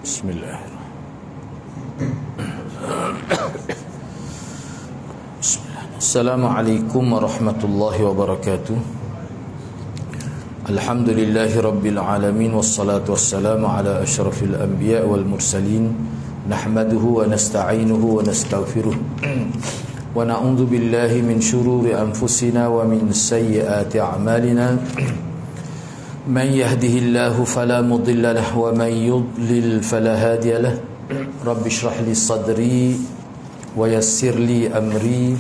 Bismillah. Assalamualaikum warahmatullahi wabarakatuh. Alhamdulillahi rabbil alamin, wassalatu wassalamu ala asyrafil anbiya wal mursalin. Nahmaduhu wa nasta'inuhu wa nastaghfiruh. Wa na'udzu billahi min shururi anfusina wa min sayyiati a'malina. Man yahdihillahu fala mudilla lahu wa man yudlil fala hadiya lahu. Rabbi shrah li sadri wa yassir li amri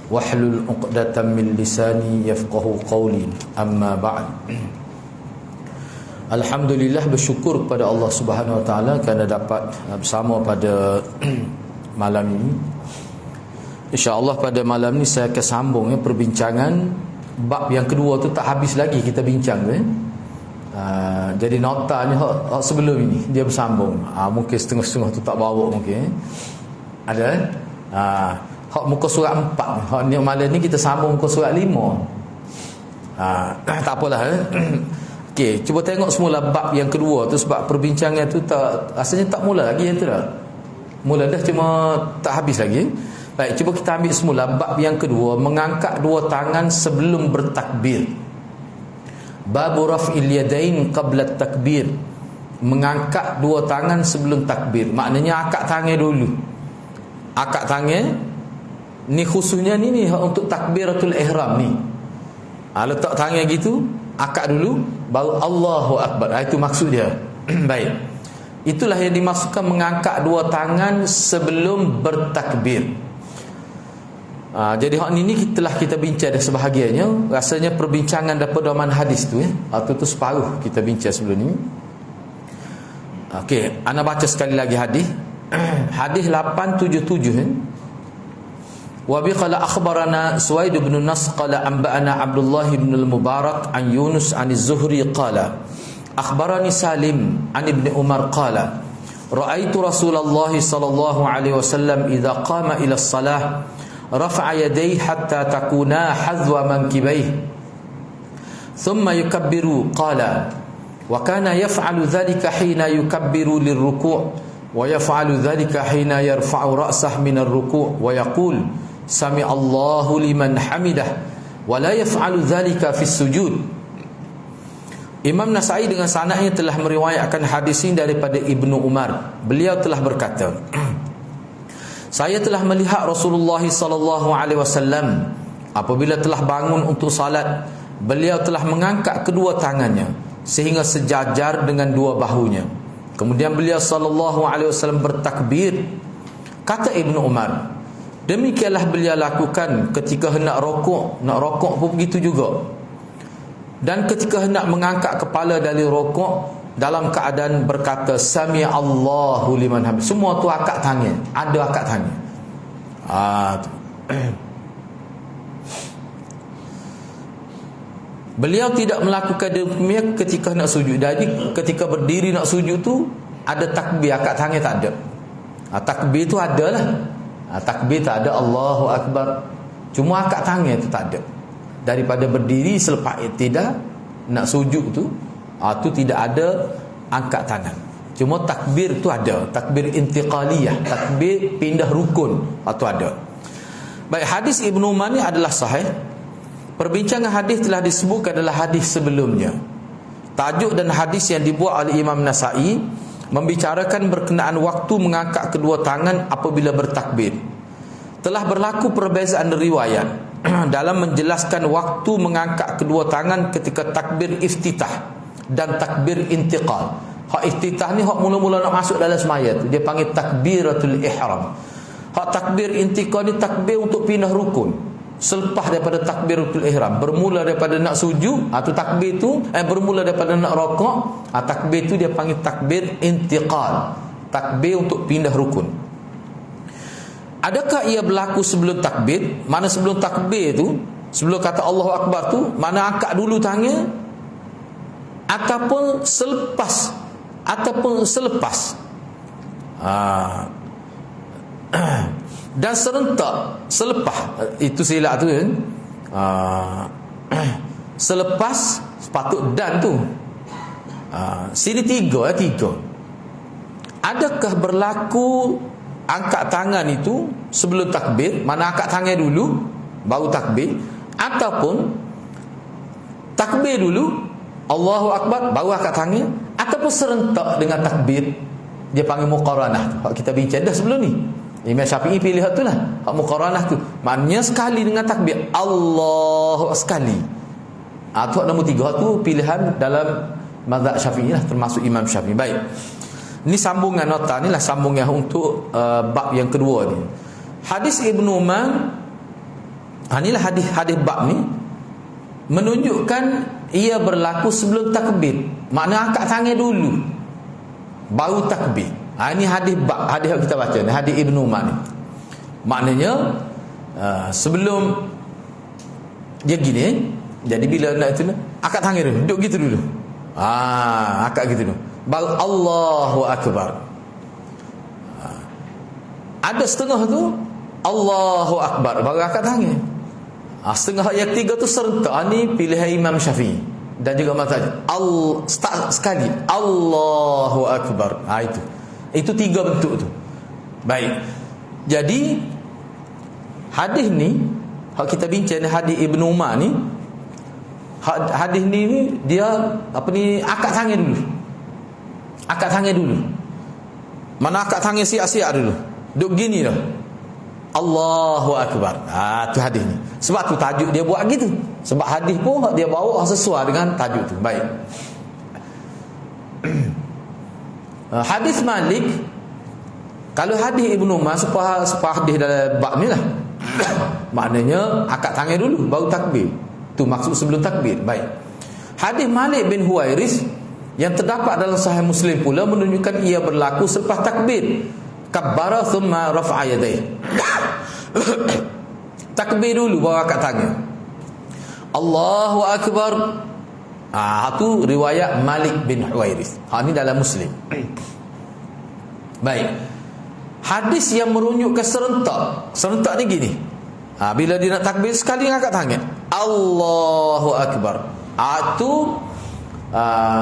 wahlul 'uqdatam min lisani yafqahu qawli. Amma ba'd. Alhamdulillah, bersyukur kepada Allah Subhanahu wa taala kerana dapat bersama pada malam ini. Insya-Allah pada malam ni saya akan sambung perbincangan bab yang kedua tu, tak habis lagi kita bincang tu. Jadi notanya hak sebelum ini dia bersambung. Mungkin setengah-setengah tu tak bawa mungkin. Ada hak muka surat 4. Hak ni malam ni kita sambung muka surat 5. Tak apalah. Okey, cuba tengok semula bab yang kedua tu, sebab perbincangan tu tak, rasanya tak mula lagi yang tu dah. Mula dah, cuma tak habis lagi. Baik, cuba kita ambil semula bab yang kedua, mengangkat dua tangan sebelum bertakbir. Bab raf'il yadain qabla takbir. Mengangkat dua tangan sebelum takbir. Maknanya angkat tangan dulu. Angkat tangan ni khususnya ni untuk takbiratul ihram ni. Letak tangan gitu, angkat dulu baru Allahu akbar. Itu maksud dia. Baik. Itulah yang dimaksudkan mengangkat dua tangan sebelum bertakbir. Jadi hak ni telah kita bincang dah sebahagiannya. Rasanya perbincangan daripada domain hadis tu tu separuh kita bincang sebelum ni. Okey, ana baca sekali lagi hadis. Hadis 877. Wa bi qala akhbarana Suwaid bin Nas qala anba'ana Abdullah bin al-Mubarak an Yunus an az-Zuhri qala akhbarani Salim an Ibn Umar qala ra'aitu Rasulullah sallallahu alaihi wasallam idza qama ila as-salah rafa'a yadayhi hatta takuna hadwa mankibayhi thumma yukabbiru qala wa kana yaf'alu dhalika hina yukabbiru lirruku' wa yaf'alu dhalika hina yarfa'u ra'sahu min ar-ruku' wa yaqul sami Allahu liman hamidah wa la yaf'alu dhalika fi sujud. Imam Nasa'i dengan sanadnya telah meriwayatkan hadis ini daripada Ibnu Umar. Beliau telah berkata, saya telah melihat Rasulullah sallallahu alaihi wasallam apabila telah bangun untuk salat, beliau telah mengangkat kedua tangannya sehingga sejajar dengan dua bahunya. Kemudian beliau sallallahu alaihi wasallam bertakbir. Kata Ibnu Umar, demikianlah beliau lakukan ketika hendak rokok. Nak rokok pun begitu juga. Dan ketika hendak mengangkat kepala dari rokok dalam keadaan berkata sami Allahu liman hamid. Semua tu angkat tangan, ada angkat tangan. Beliau tidak melakukan demikian ketika nak sujud. Jadi ketika berdiri nak sujud tu ada takbir, angkat tangan tak ada. Takbir tu adalah takbir tak ada, Allahu akbar. Cuma angkat tangan tu tak ada. Daripada berdiri selepas iktidal nak sujud tu tu tidak ada angkat tangan. Cuma takbir tu ada, takbir intiqaliyah, takbir pindah rukun tu ada. Baik, hadis Ibnu Umar ni adalah sahih. Perbincangan hadis telah disebutkan adalah hadis sebelumnya. Tajuk dan hadis yang dibuat oleh Imam Nasa'i membicarakan berkenaan waktu mengangkat kedua tangan apabila bertakbir. Telah berlaku perbezaan riwayat dalam menjelaskan waktu mengangkat kedua tangan ketika takbir iftitah dan takbir intiqal. Hak iftitah ni hak mula-mula nak masuk dalam sembahyang tu, dia panggil takbiratul ihram. Hak takbir intiqal ni takbir untuk pindah rukun selepas daripada takbiratul ihram. Bermula daripada nak sujud, tu takbir tu bermula daripada nak rokok, takbir tu dia panggil takbir intiqal, takbir untuk pindah rukun. Adakah ia berlaku sebelum takbir? Mana sebelum takbir tu, sebelum kata Allahu akbar tu, mana angkat dulu tangan, ataupun selepas, dan serentak selepas. Itu silap tu kan. Selepas sepatut dan tu. Sini tiga. adakah berlaku angkat tangan itu sebelum takbir, mana angkat tangan dulu baru takbir, ataupun takbir dulu Allahu Akbar baru angkat tangan, ataupun serentak dengan takbir? Dia panggil muqaranah. Hak kita bincang dah sebelum ni. Imam Syafi'i pilih hak itulah, hak muqaranah tu. Maknanya sekali dengan takbir Allahu sekali. Tu hak nombor 3. Hak tu pilihan dalam mazhab Syafi'i lah, termasuk Imam Syafi'i. Baik. Ni sambungan nota ni lah, sambungan untuk bab yang kedua ni. Hadis Ibnu Umar, inilah hadis bab ni menunjukkan ia berlaku sebelum takbir. Makna angkat tangan dulu baru takbir. Ini hadis bab, hadis yang kita baca ni, hadis Ibnu Umar ni. Maknanya sebelum dia gini, jadi bila nak itu angkat tangan dulu, duduk gitu dulu. Angkat gitu dulu. Baru Allahu Akbar. Ada setengah tu Allahu Akbar baru angkat tangan. Setengah yang 3 tu serentak. Ni pilihan Imam Syafi'i dan juga mazhab. Start sekali Allahu Akbar. Itu 3 bentuk tu. Baik. Jadi hadis ni hak kita bincang ni, hadis Ibnu Umar ni, hadis ni dia angkat tangan dulu. Angkat tangan dulu. Mana angkat tangan siap-siap dulu. Duk gini dah. Allahu Akbar. Tu hadis ni. Sebab tu tajuk dia buat gitu. Sebab hadis pun dia bawa sesuai dengan tajuk tu. Baik. Hadis Malik, kalau hadis Ibnu Umar sepah hadis dalam bab ni lah. Maknanya angkat tangan dulu baru takbir. Tu maksud sebelum takbir. Baik. Hadis Malik bin Huwairis yang terdapat dalam Sahih Muslim pula menunjukkan ia berlaku selepas takbir. Kabbara thumma rafa'a yadayhi. Takbir dulu baru angkat tangan. Allahu Akbar. Itu riwayat Malik bin Huwairis. Ini dalam Muslim. Baik. Hadis yang menunjukkan serentak. Serentak ni gini. Bila dia nak takbir sekali angkat tangan. Allahu Akbar. Itu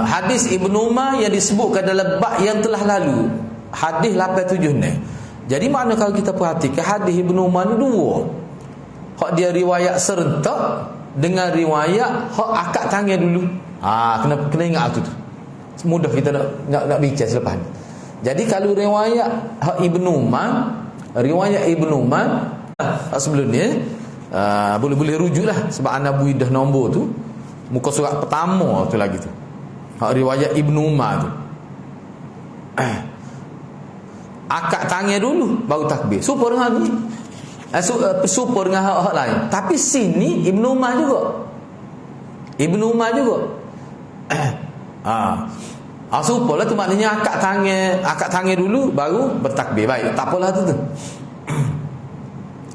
hadis Ibnu Umar yang disebutkan dalam bab yang telah lalu. Hadis 876. Jadi makna kalau kita perhatikan hadis Ibnu Umar ni 2. Hak dia riwayat serentak dengan riwayat hak angkat tangan dulu. Kena ingat tu. Mudah kita nak bincang selepas ni. Jadi kalau riwayat hak Ibnu Umar, sebelum ni boleh rujuklah sebab An-Nabawi dah nombor tu. Muka surat pertama tu lagi tu. Hak riwayat Ibnu Umar tu. Angkat tangan dulu baru takbir. Supaya dengan ni. Supaya dengan hak lain. Tapi sini Ibnu Umar juga. Supaya lah tu maknanya angkat tangan dulu baru bertakbir. Baik, tak apalah tu.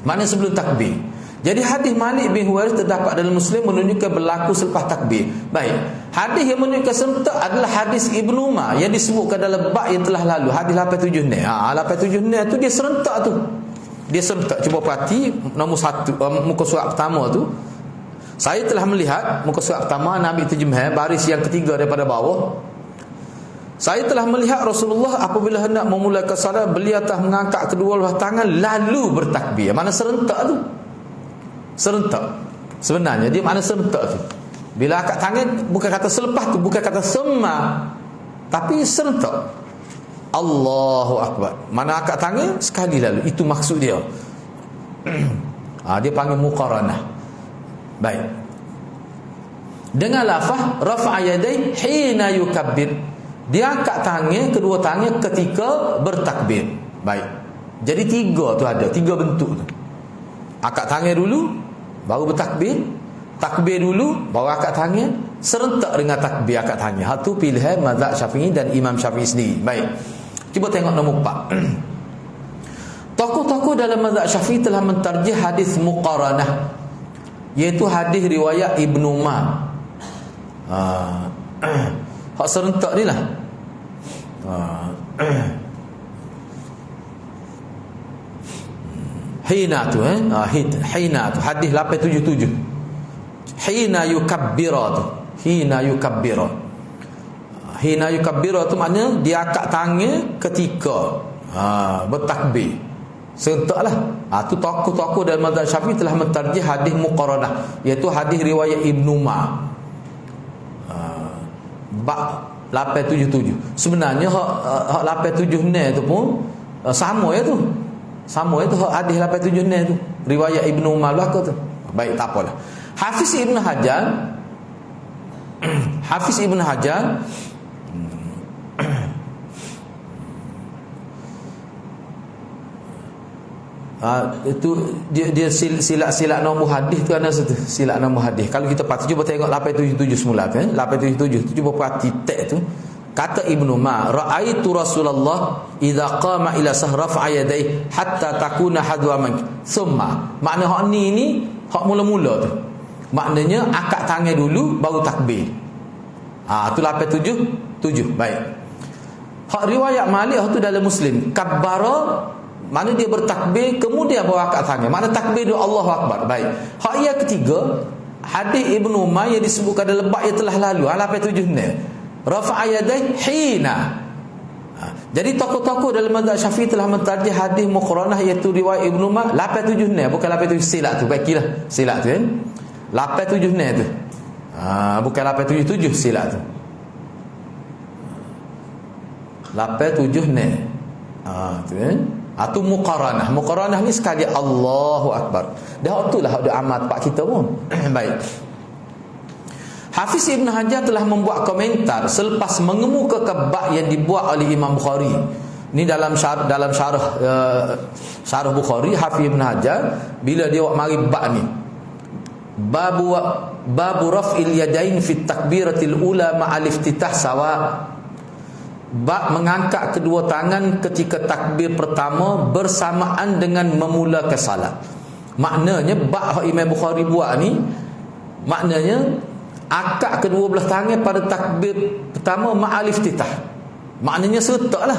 Maknanya sebelum takbir. Jadi hadis Malik bin Huwairis terdapat dalam Muslim menunjukkan berlaku selepas takbir. Baik. Hadis yang menunjukkan serentak adalah hadis Ibnu Umar yang disebutkan dalam bab yang telah lalu, hadis 87 ni. 87 ni tu dia serentak tu. Dia serentak. Cuba perhati nombor 1 muka surat pertama tu. Saya telah melihat muka surat pertama Nabi terjemah baris yang ketiga daripada bawah. Saya telah melihat Rasulullah apabila hendak memulakan salat beliau telah mengangkat kedua belah tangan lalu bertakbir. Mana serentak tu? Serentak. Sebenarnya dia makna serentak tu. Bila angkat tangan bukan kata selepas tu, bukan kata sema, tapi serentak. Allahu Akbar. Mana angkat tangan sekali lalu. Itu maksud dia. Dia panggil muqaranah. Baik. Dengan lafaz rafa'a yadayhi hina yukabbir. Dia angkat tangan, kedua tangan ketika bertakbir. Baik. Jadi 3 tu ada, 3 bentuk tu. Angkat tangan dulu baru bertakbir, takbir dulu baru angkat tangan, serentak dengan takbir angkat tangan. Hal tu pilihan mazhab Syafi'i dan Imam Syafi'i sendiri. Baik. Cuba tengok nombor 4. Tokoh-tokoh dalam mazhab Syafi'i telah mentarjih hadis muqaranah, iaitu hadis riwayat Ibnu Umar. Hak serentak ni lah. Hina tu Hina tu hadis 877. Hina yukabbira tu. Hina yukabbira. Hina yukabbiru tu maknanya dia angkat tangan ketika bertakbir. Sentaklah. Tu tokoh-tokoh dalam mazhab Syafi'i telah mentarjih hadis muqaranah, iaitu hadis riwayat Ibnu Umar. Bab 877. Sebenarnya hak 87 ni tu pun sama ya tu. Sama itu hadis 87 ni tu. Riwayat Ibnu Umar lah tu. Baik, tak apalah. Hafiz Ibn Hajar itu dia silap nombor hadis tu ada satu. Silap nombor hadis. Kalau kita cuba tengok 877 semula kan. 877 cuba perhati teks tu. Kata Ibnu Umar, ra'aitu Rasulullah idza qama ila sahrafa yadayhi hatta takuna hadwa man. Summa. Makna hak ni hak mula-mula tu. Maknanya akad tangan dulu baru takbir. Tu 877. Baik. Hak riwayat Malik tu dalam Muslim. Kabbara, mana dia bertakbir kemudian bawa akad tangan. Makna takbir dulu Allahu Akbar. Baik. Hak yang ketiga, hadis Ibnu Umar yang disebutkan dalam bab yang telah lalu, 877 ni. Rafa'a yadayhi hina. Jadi tokoh-tokoh dalam mazhab Syafi'i telah mentarjih hadis muqaranah iaitu riwayat Ibnu Umar 87 ni, bukan 87 silap tu. Baiklah, silap tu kan. 87 ni tu. Bukan 877 silap tu. 87 ni. Tu kan. Tu muqaranah. Muqaranah ni sekali Allahu Akbar. Dah itulah hak amat pak kita pun. Baik. Hafiz Ibn Hajar telah membuat komentar selepas mengemukakan bab yang dibuat oleh Imam Bukhari. Ini dalam syarah Bukhari, Hafiz Ibn Hajar bila dia buat mari bab ni. Babu raf'il yadain fi takbiratil ula ma'al iftitah sawa. Bab mengangkat kedua tangan ketika takbir pertama bersamaan dengan memulakan salat. Maknanya bab Imam Bukhari buat ni, maknanya akad kedua belah tangan pada takbir pertama ma'al iftitah. Maknanya sertalah.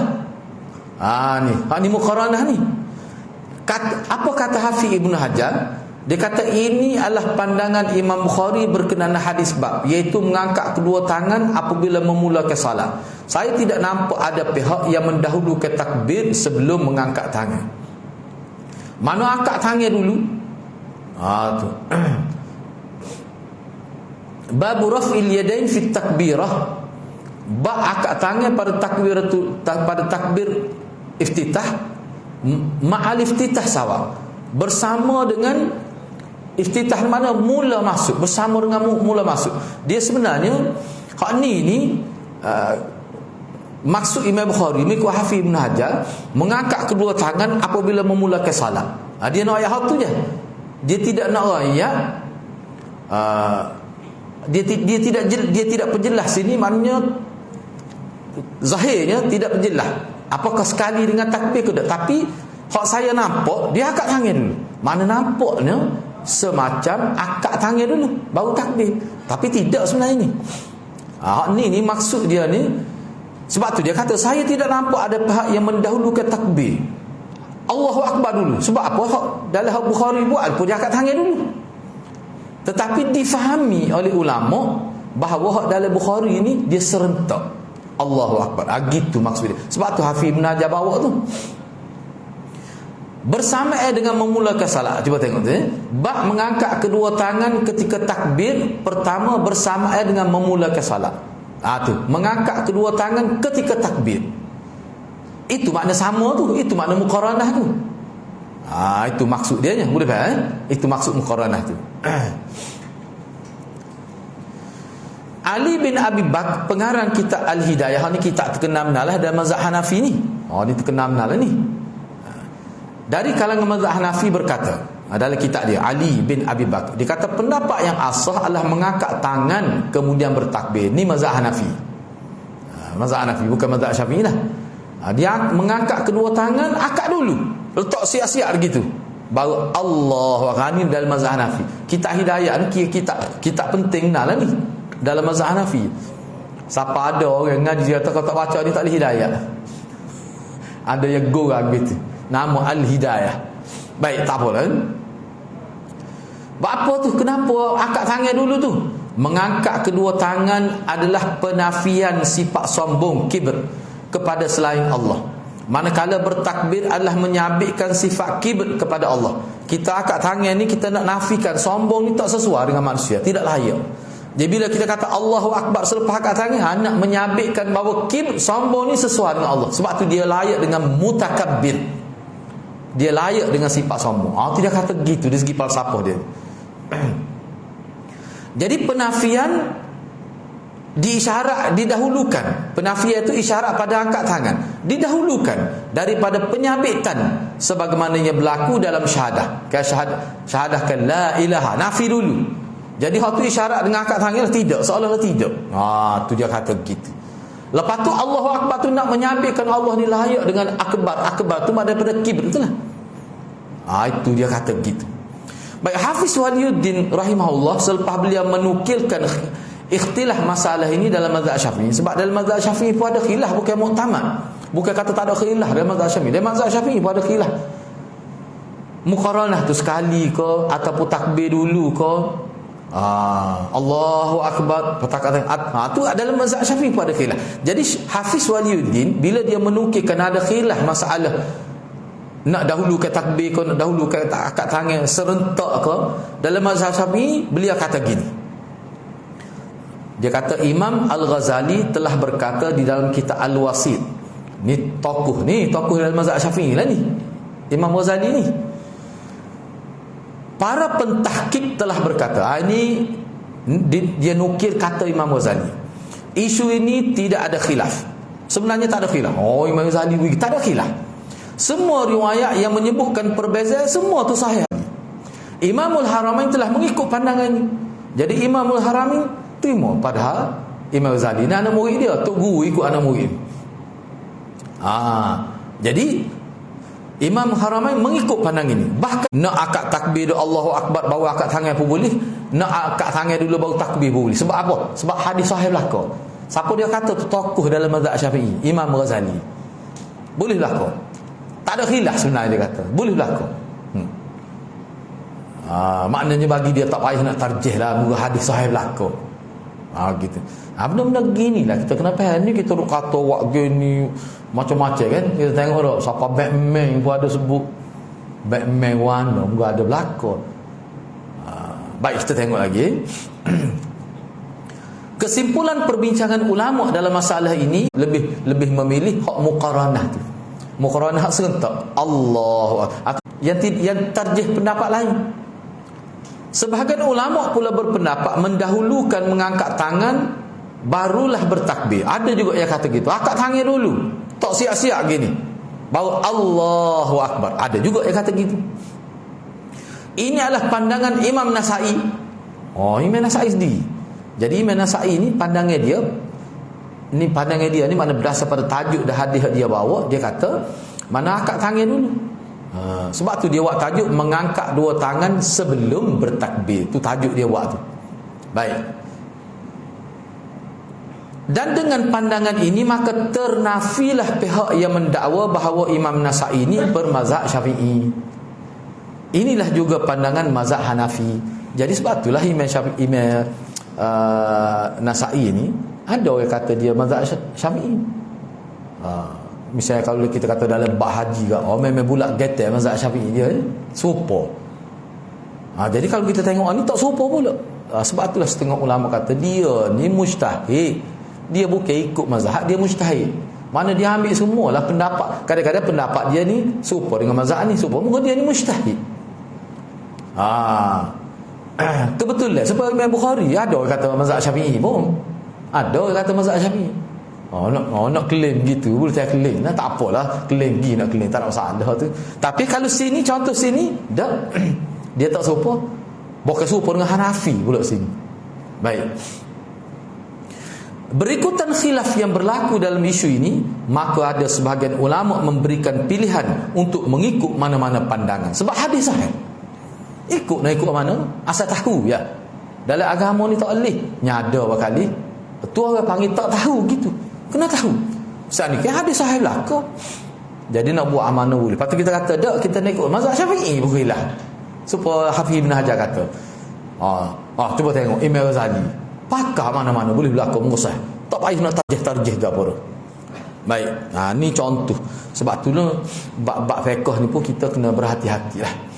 Ni muqaranah ni. Apa kata Hafiz Ibn Hajar? Dia kata ini adalah pandangan Imam Bukhari berkenaan hadis bab, iaitu mengangkat kedua tangan apabila memulakan salat. Saya tidak nampak ada pihak yang mendahulukan takbir sebelum mengangkat tangan. Mana angkat tangan dulu? Tu. Babu raf'il yadain fi takbirah. Bab akad tangan pada takbir iftitah ma'al iftitah sawa. Bersama dengan iftitah mana mula masuk, bersama dengan mula masuk. Dia sebenarnya hak ni maksud Imam Bukhari ni kuat Hafiz Ibn Hajar mengangkat kedua tangan apabila memulakan salat. Dia nak ayat tu je. Dia tidak nak ayat dia tidak perjelas sini, maknanya zahirnya tidak perjelas apakah sekali dengan takbir ke tak. Tapi hak saya nampak dia akad tangan dulu. Mana nampaknya semacam akad tangan dulu baru takbir. Tapi tidak sebenarnya ni. Hak ni maksud dia ni. Sebab tu dia kata saya tidak nampak ada pihak yang mendahulukan takbir. Allahu Akbar dulu. Sebab apa? Dalam Bukhari buat pun dia akad tangan dulu. Tetapi difahami oleh ulama bahawa dalam Bukhari ini dia serentak Allahu Akbar. Gitu maksud dia. Sebab tu Hafiz Ibn Hajar bawa tu bersamaan dengan memulakan salat. Cuba tengok tu. Bab mengangkat kedua tangan ketika takbir pertama bersamaan dengan memulakan salat. Tu mengangkat kedua tangan ketika takbir. Itu makna sama tu. Itu makna muqaranah tu. Itu maksud dia nya. Boleh faham? Itu maksud muqaranah tu. Ali bin Abi Bakr, pengarang kitab Al-Hidayah ni, kitab terkenal lah dalam mazhab Hanafi ni. Ni terkenal lah ni. Dari kalangan mazhab Hanafi berkata, dalam kitab dia Ali bin Abi Bakr, dia kata pendapat yang asah adalah mengangkat tangan kemudian bertakbir. Ni mazhab Hanafi. Mazhab Hanafi bukan mazhab Syafi'i lah. Dia mengangkat kedua tangan, akad dulu. Letak siap-siap begitu. Baru Allahu Akbar. Ni dalam mazhab Hanafi. Kitab Hidayah ni kitab penting lah ni dalam mazhab Hanafi. Siapa ada orang ngaji kata kau tak baca ni tak boleh hidayah. Ada yang gorang gitu. Nama Al-Hidayah. Baik, tak apa lah. Apa tu? Kenapa akad tangan dulu tu? Mengangkat kedua tangan adalah penafian sifat sombong, kibr, kepada selain Allah. Manakala bertakbir adalah menyabitkan sifat kibr kepada Allah. Kita angkat tangan ni, kita nak nafikan sombong ni tak sesuai dengan manusia, tidak layak. Jadi bila kita kata Allahu Akbar selepas angkat tangan, nak menyabitkan bahawa kibr, sombong ni sesuai dengan Allah. Sebab tu dia layak dengan mutakabbir. Dia layak dengan sifat sombong. Tidak kata gitu dari segi falsafah dia. Jadi penafian diisyarat, didahulukan. Penafian itu isyarat pada angkat tangan, didahulukan daripada penyabitan sebagaimana yang berlaku dalam syahadah. Syahadah kan la ilaha, nafi dulu. Jadi hak tu isyarat dengan angkat tangan tidak, seolah-olah tidak. Tu dia kata gitu. Lepas tu Allahu Akbar tu nak menyabitkan Allah ni layak dengan akbar. Akbar tu daripada kibr itulah. Itu dia kata gitu. Baik, Hafiz Waliyuddin rahimahullah selepas beliau menukilkan ikhtilaf masalah ini dalam mazhab Syafi'i. Sebab dalam mazhab Syafi'i pun ada khilaf, bukan muktamad. Bukan kata tak ada khilaf dalam mazhab Syafi'i. Dalam mazhab Syafi'i pun ada khilaf. Muqaranah tu sekali ke ataupun takbir dulu ke? Allahu Akbar perkataan tu dalam mazhab Syafi'i pun ada khilaf. Jadi Hafiz Waliyuddin bila dia menukilkan ada khilaf masalah nak dahulukan takbir ke, nak dahulukan akad tangan serentak ke, dalam mazhab Syafi'i beliau kata gini. Dia kata Imam Al-Ghazali telah berkata di dalam kitab Al-Wasit. Ni tokoh dalam mazhab Syafi'i lah ni, Imam Ghazali ni. Para pentahqiq telah berkata, ini dia nukil kata Imam Ghazali. Isu ini tidak ada khilaf. Sebenarnya tak ada khilaf. Imam Ghazali tak ada khilaf. Semua riwayat yang menyebutkan perbezaan semua tu sahih. Imamul Haramain telah mengikut pandangan ini. Jadi Imamul Haramain terima, padahal Imam Ghazali ni anak murid dia, tok guru ikut anak murid. Jadi Imam Haramain mengikut pandangan ini. Bahkan nak akad takbir Allahu Akbar baru akad tangan pun boleh, nak akad tangan dulu baru takbir pun boleh. Sebab apa? Sebab hadis sahih belaka. Siapa dia kata tu tokoh dalam mazhab Syafi'i? Imam Ghazali. Boleh belaka. Tak ada khilaf sebenarnya dia kata. Boleh belaka. Maknanya bagi dia tak payah nak tarjih lah, muka hadis sahih belaka. Gitu. Benda-benda gini lah kita kenapa ni kita duk kata wak gini macam-macam kan. Kita tengok dah siapa Batman pun ada sebut Batman warna pun ada belaka. Baik, kita tengok lagi. Kesimpulan perbincangan ulama dalam masalah ini lebih memilih hak muqaranah tu. Muqaranah hak serentak. Allah yang tarjih pendapat lain. Sebahagian ulama pula berpendapat mendahulukan mengangkat tangan barulah bertakbir. Ada juga yang kata gitu. Angkat tangan dulu. Tak siap-siap gini. Baru Allahu Akbar. Ada juga yang kata gitu. Ini adalah pandangan Imam Nasa'i. Imam Nasa'i sendiri. Jadi Imam Nasa'i ni pandangan dia ni mana berdasar pada tajuk dan hadis dia bawa, dia kata mana angkat tangan dulu. Sebab tu dia buat tajuk mengangkat dua tangan sebelum bertakbir. Tu tajuk dia buat tu. Baik. Dan dengan pandangan ini maka ternafilah pihak yang mendakwa bahawa Imam Nasa'i ini bermazhab Syafi'i. Inilah juga pandangan mazhab Hanafi. Jadi sebab itulah Imam Nasa'i ini ada orang kata dia mazhab Syafi'i. Misalnya kalau kita kata dalam bab haji ke, memang bulat getar mazhab Syafi'i dia serupa. Jadi kalau kita tengok ni tak serupa pula. Sebab itulah setengah ulama kata dia ni mujtahid. Dia bukan ikut mazhab, dia mujtahid. Mana dia ambil semualah pendapat. Kadang-kadang pendapat dia ni serupa dengan mazhab ni, serupa mungkin dia ni mujtahid. Kebetulan sebab Imam Bukhari ada orang kata mazhab Syafi'i pun. Ada orang kata mazhab Syafi'i. Nak claim gitu, boleh tak claim. Tak apalah, claim pergi nak claim, tak ada masalah tu. Tapi kalau sini, contoh sini, dia tak serupa. Bukan serupa dengan Hanafi pula sini. Baik. Berikutan khilaf yang berlaku dalam isu ini, maka ada sebahagian ulama memberikan pilihan untuk mengikut mana-mana pandangan. Sebab hadis sahih. Ikut mana? Asal tahu ya. Dalam agama ni tak boleh nyada berkali. Tu orang panggil tak tahu gitu. Kena tahu. Saat ni kan hadis sahih belaka. Jadi nak buat amanah boleh. Lepas tu kita kata dak, kita nak ikut mazhab Syafi'i bolehlah. Supaya Hafiz Ibn Hajar kata. Cuba tengok Imam Ghazali. pakar mana-mana boleh berlaku musah. Tak payah nak tarjih ke apa tu. Baik. Ni contoh. Sebab tu lah bab fiqh ni pun kita kena berhati-hatilah.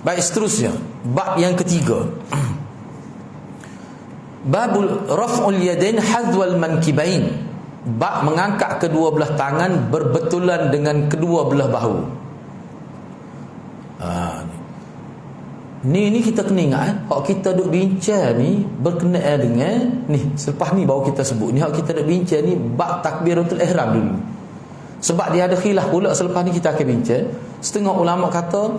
Baik, seterusnya bab yang ketiga. Babul raf'ul yadain hadzwal mankibain. Bab mengangkat kedua belah tangan berbetulan dengan kedua belah bahu. Ni kita kena ingat hak kita duk bincang ni berkenaan dengan ni, selepas ni baru kita sebut ni, hak kita duk bincang ni bab takbiratul ihram dulu. Sebab dia ada khilaf pula, selepas ni kita akan bincang. Setengah ulama kata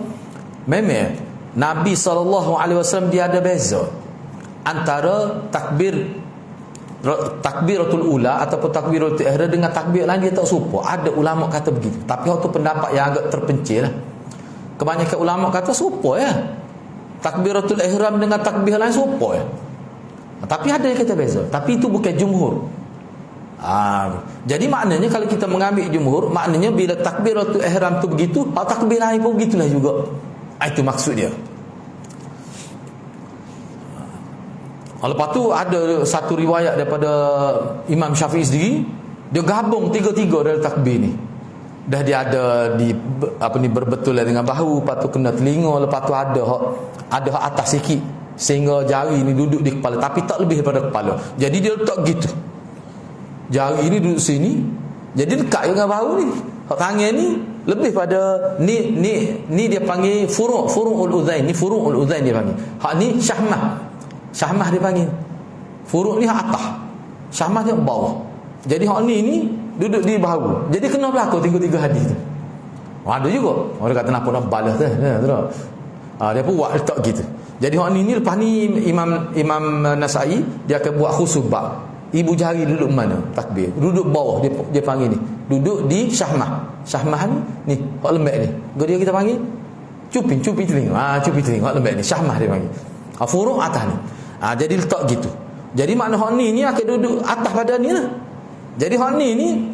memang Nabi SAW dia ada beza antara takbiratul ula ataupun takbiratul ihram dengan takbir lain, dia tak serupa. Ada ulama kata begitu, tapi hak tu pendapat yang agak terpencil lah. Kebanyakan ulama kata serupa ya, takbiratul ihram dengan takbir lain serupa ya. Tapi ada yang kata beza, tapi itu bukan jumhur. Jadi maknanya kalau kita mengambil jumhur, maknanya bila takbiratul ihram tu begitu, takbir lain pun begitulah juga. Itu maksud dia. Lepas tu ada satu riwayat daripada Imam Syafi'i sendiri, dia gabung tiga-tiga dari takbir ni. Dah dia ada di berbetulan dengan bahu, lepas tu kena telinga, lepas tu ada hak atas sikit sehingga jari ni duduk di kepala, tapi tak lebih daripada kepala. Jadi dia letak gitu. Jari ni duduk sini, jadi dekat dengan bahu ni. Hak tangan ni lebih pada ni dia panggil furu'ul udzain. Ni furu'ul udzain dia panggil. Hak ni syahmah dia panggil. Furu' ni hak atas, syahmah dia bawah. Jadi hak ni duduk di bahu. Jadi kena berlaku tiga-tiga hadis tu. Ada juga orang kata nak nak balas tu. Dia pun buat letak gitu. Jadi hak ni lepas ni Imam Nasa'i dia akan buat khusus bab. Ibu jari duduk mana? Takbir. Duduk bawah dia panggil ni. Duduk di syahmah. Syahmah ni hak lembek ni. Dia kita panggil cupi telinga. Cupi telinga hak lembek ni. Syahmah dia panggil. Furu' atas ni. Jadi letak gitu. Jadi makna hak ni akan duduk atas badan ni lah. Jadi hak ni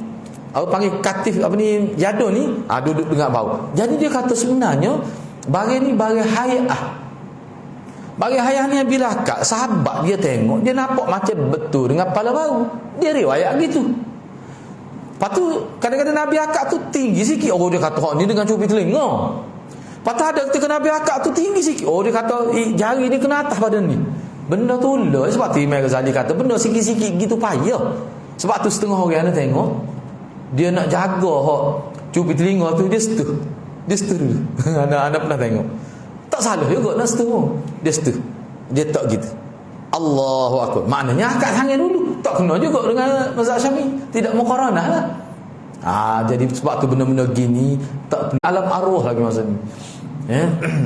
panggil katif jadun ni duduk dengan bawah. Jadi dia kata sebenarnya bagi ni bagi hayah. Bagi hayah ni bila akak sahabat dia tengok, dia nampak macam betul dengan kepala bahu. Dia riwayat gitu. Lepas tu kadang-kadang Nabi akak tu tinggi sikit. Dia kata hak ni dengan cubi telinga. Lepas tu ada ketika Nabi akak tu tinggi sikit. Dia kata jari ni kena atas badan ni. Benda tu lah. Sebab tu Imam Ghazali kata benda sikit-sikit gitu payah. Sebab tu setengah orang yang tengok, dia nak jaga hak cubi telinga tu, dia setuh dulu. Anak pernah tengok. Tak salah juga nak setuh. Dia tak gitu. Allahu akbar. Maknanya angkat tangan dulu. Tak kena juga dengan mazhab Syafi'i. Tidak muqaranah lah. Jadi sebab tu benda-benda gini tak alam arwah lagi maksud ni.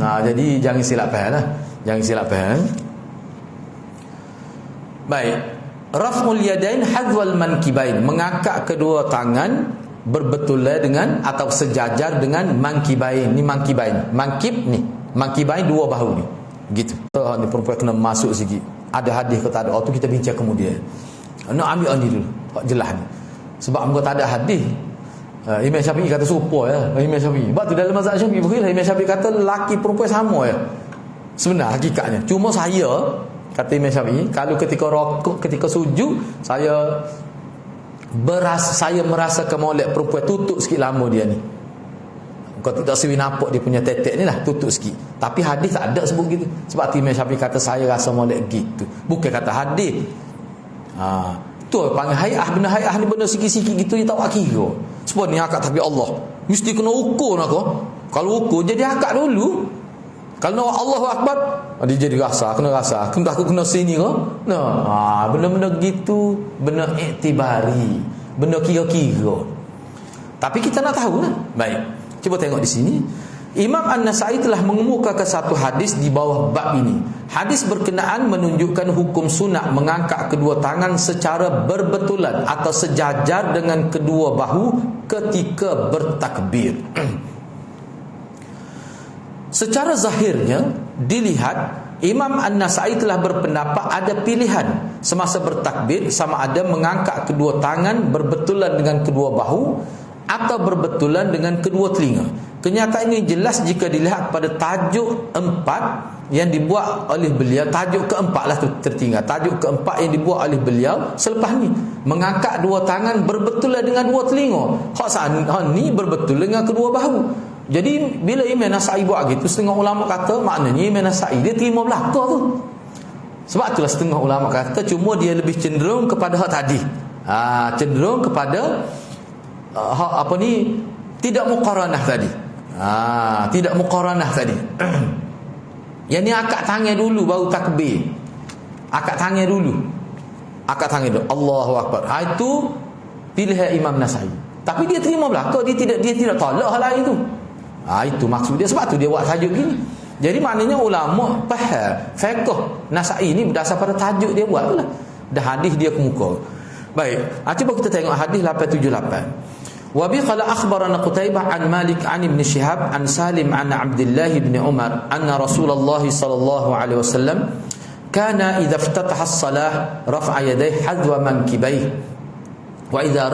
Jadi jangan silap faham lah. Jangan silap faham. Baik. Raf'ul yadain hadzwal mankibain, mengangkat kedua tangan berbetulan dengan atau sejajar dengan mankibain. Ni mankibain. Mankib ni. Mankibain dua bahu ni. Gitu. Ni perempuan kena masuk sikit. Ada hadis ke tak ada? Tu kita bincang kemudian. Nak ambil ni dulu. Hak jelas ni. Sebab muka tak ada hadis. Imam Syafi'i kata serupa ya. Imam Syafi'i. Sebab tu dalam mazhab Syafi'i begitulah, Imam Syafi'i kata lelaki perempuan sama ya. Sebenar hakikatnya. Cuma saya kata Imam Syafi'i, kalau ketika rokok, ketika sujud, saya merasa kemolek perempuan tutup sikit lama dia ni. Kau tidak sewi nampak dia punya tetek ni lah, tutup sikit. Tapi hadis tak ada sebut gitu. Sebab Imam Syafi'i kata saya rasa molek gitu. Bukan kata hadis. Tu panggil hayah. Benda hayah ni benda sikit-sikit gitu dia tak kira. Sebab ni akak tapi Allah mesti kena ukur nak kau. Kalau ukur jadi akak dulu. Kalau Allahu Akbar, dia jadi rasa, kena aku kena sini ke? Benda-benda gitu, benda iktibari, benda kira-kira. Tapi kita nak tahu lah. Baik. Cuba tengok di sini. Imam An-Nasa'i telah mengemukakan satu hadis di bawah bab ini. Hadis berkenaan menunjukkan hukum sunat mengangkat kedua tangan secara berbetulan atau sejajar dengan kedua bahu ketika bertakbir. Secara zahirnya dilihat, Imam An-Nasa'i telah berpendapat ada pilihan semasa bertakbir, sama ada mengangkat kedua tangan berbetulan dengan kedua bahu atau berbetulan dengan kedua telinga. Kenyataan ini jelas jika dilihat pada tajuk 4 yang dibuat oleh beliau, tajuk keempat lah tu tertinggal. Tajuk keempat yang dibuat oleh beliau selepas ni, mengangkat dua tangan berbetulan dengan dua telinga. Hak ni berbetul dengan kedua bahu. Jadi bila Imam Nasai buat gitu, setengah ulama kata maknanya Imam Nasai dia terima belaka tu. Sebab itulah setengah ulama kata cuma dia lebih cenderung kepada hak tadi. Cenderung kepada hak apa ni, tidak muqaranah tadi. Tidak muqaranah tadi. Yang ni akad tangan dulu baru takbir. Akad tangan dulu. Akad tangan dulu. Allahu Akbar. Itu pilihan Imam Nasai. Tapi dia terima belaka, dia tidak tolak hal lain tu. Itu maksud dia. Sebab tu dia buat tajuk gini. Jadi maknanya ulama faham fiqh Nasai ni berdasar pada tajuk dia buat lah. Dah hadis dia ke muka. Baik, cuba kita tengok hadis 878. Wa bi qala akhbarana Qutaibah an Malik an Ibn Shihab an Salim an Abdullah bin Umar anna Rasulullah sallallahu alaihi wasallam kana idza iftataha as-salah rafa'a yadayhi hadwa mankibayhi wa idza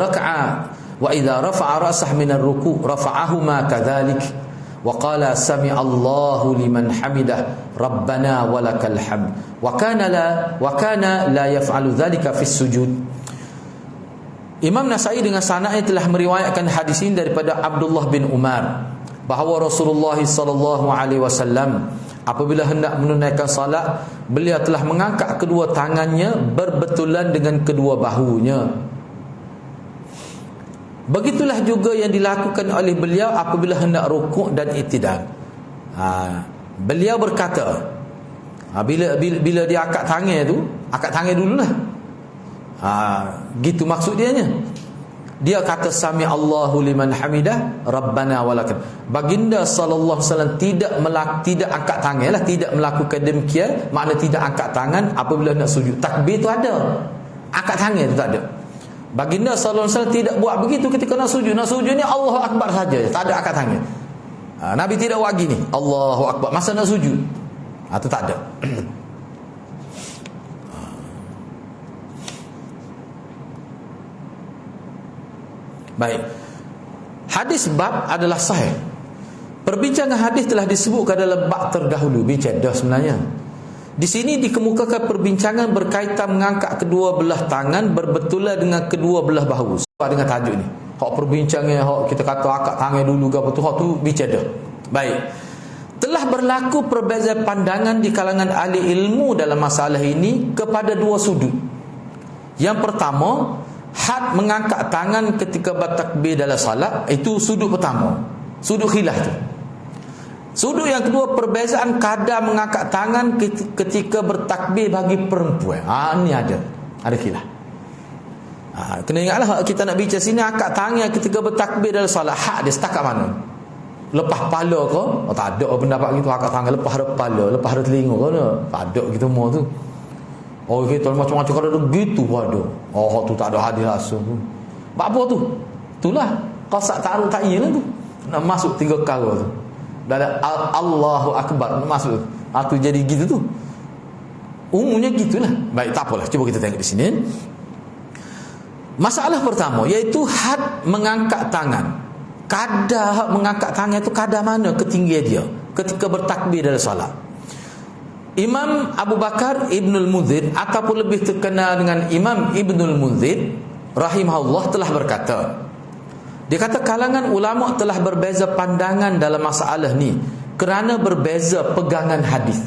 rafa'a ra'sahu min ar-ruku' rafa'ahuma kadhalik wa qala sami'a Allahu liman hamidah rabbana walakal hamd wa kana la yaf'alu dhalika fi as-sujud. Imam Nasai dengan sanadnya telah meriwayatkan hadis ini daripada Abdullah bin Umar bahawa Rasulullah sallallahu alaihi wasallam apabila hendak menunaikan salat, beliau telah mengangkat kedua tangannya berbetulan dengan kedua bahunya. Begitulah juga yang dilakukan oleh beliau apabila hendak rukuk dan i'tidal. Beliau berkata, bila dia angkat tangan tu, angkat tangan dululah. Gitu maksud dianya. Dia kata sami Allahu liman hamidah rabbana walakal. Baginda sallallahu alaihi wasallam tidak angkat tangan lah, tidak melakukan demikian, makna tidak angkat tangan apabila nak sujud. Takbir tu ada, angkat tangan tu tak ada. Baginda sallallahu alaihi wasallam tidak buat begitu ketika nak sujud. Nak sujud ni Allahu akbar saja, tak ada angkat tangan. Nabi tidak buat gini, Allahu akbar masa nak sujud. Tu tak ada. Baik. Hadis bab adalah sahih. Perbincangan hadis telah disebutkan dalam bab terdahulu, bincang dah sebenarnya. Di sini dikemukakan perbincangan berkaitan mengangkat kedua belah tangan berbetulan dengan kedua belah bahu. Dengan tajuk ni. Hak perbincangan hak kita kata angkat tangan dulu ke apa tu, hak tu bincang dah. Baik. Telah berlaku perbezaan pandangan di kalangan ahli ilmu dalam masalah ini kepada dua sudut. Yang pertama, had mengangkat tangan ketika bertakbir dalam salat, itu sudut pertama, sudut khilaf tu. Sudut yang kedua, perbezaan kadar mengangkat tangan ketika bertakbir bagi perempuan. Ni ada khilaf. Kena ingatlah kita nak bincang sini, angkat tangan ketika bertakbir dalam salat, hak dia setakat mana? Lepas kepala ke? Tak ada pendapat gitu, angkat tangan lepas kepala, lepas telinga ke? Tak ada gitu semua tu. Kita macam-macam kalau ada gitu pun ada. Tu tak ada hadis langsung tu. Apa tu? Itulah qasak ta'aruf ta'yin tu. Nak masuk 3 perkara tu. Dalam Allahu akbar nak masuk. Tu jadi gitu tu. Umumnya gitulah. Baik, tak apalah. Cuba kita tengok di sini. Masalah pertama iaitu had mengangkat tangan. Kadar mengangkat tangan itu kadar mana ketinggian dia ketika bertakbir dalam salat. Imam Abu Bakar Ibnul Munzir ataupun lebih terkenal dengan Imam Ibnul Munzir rahimahullah telah berkata, dia kata kalangan ulama telah berbeza pandangan dalam masalah ni kerana berbeza pegangan hadis.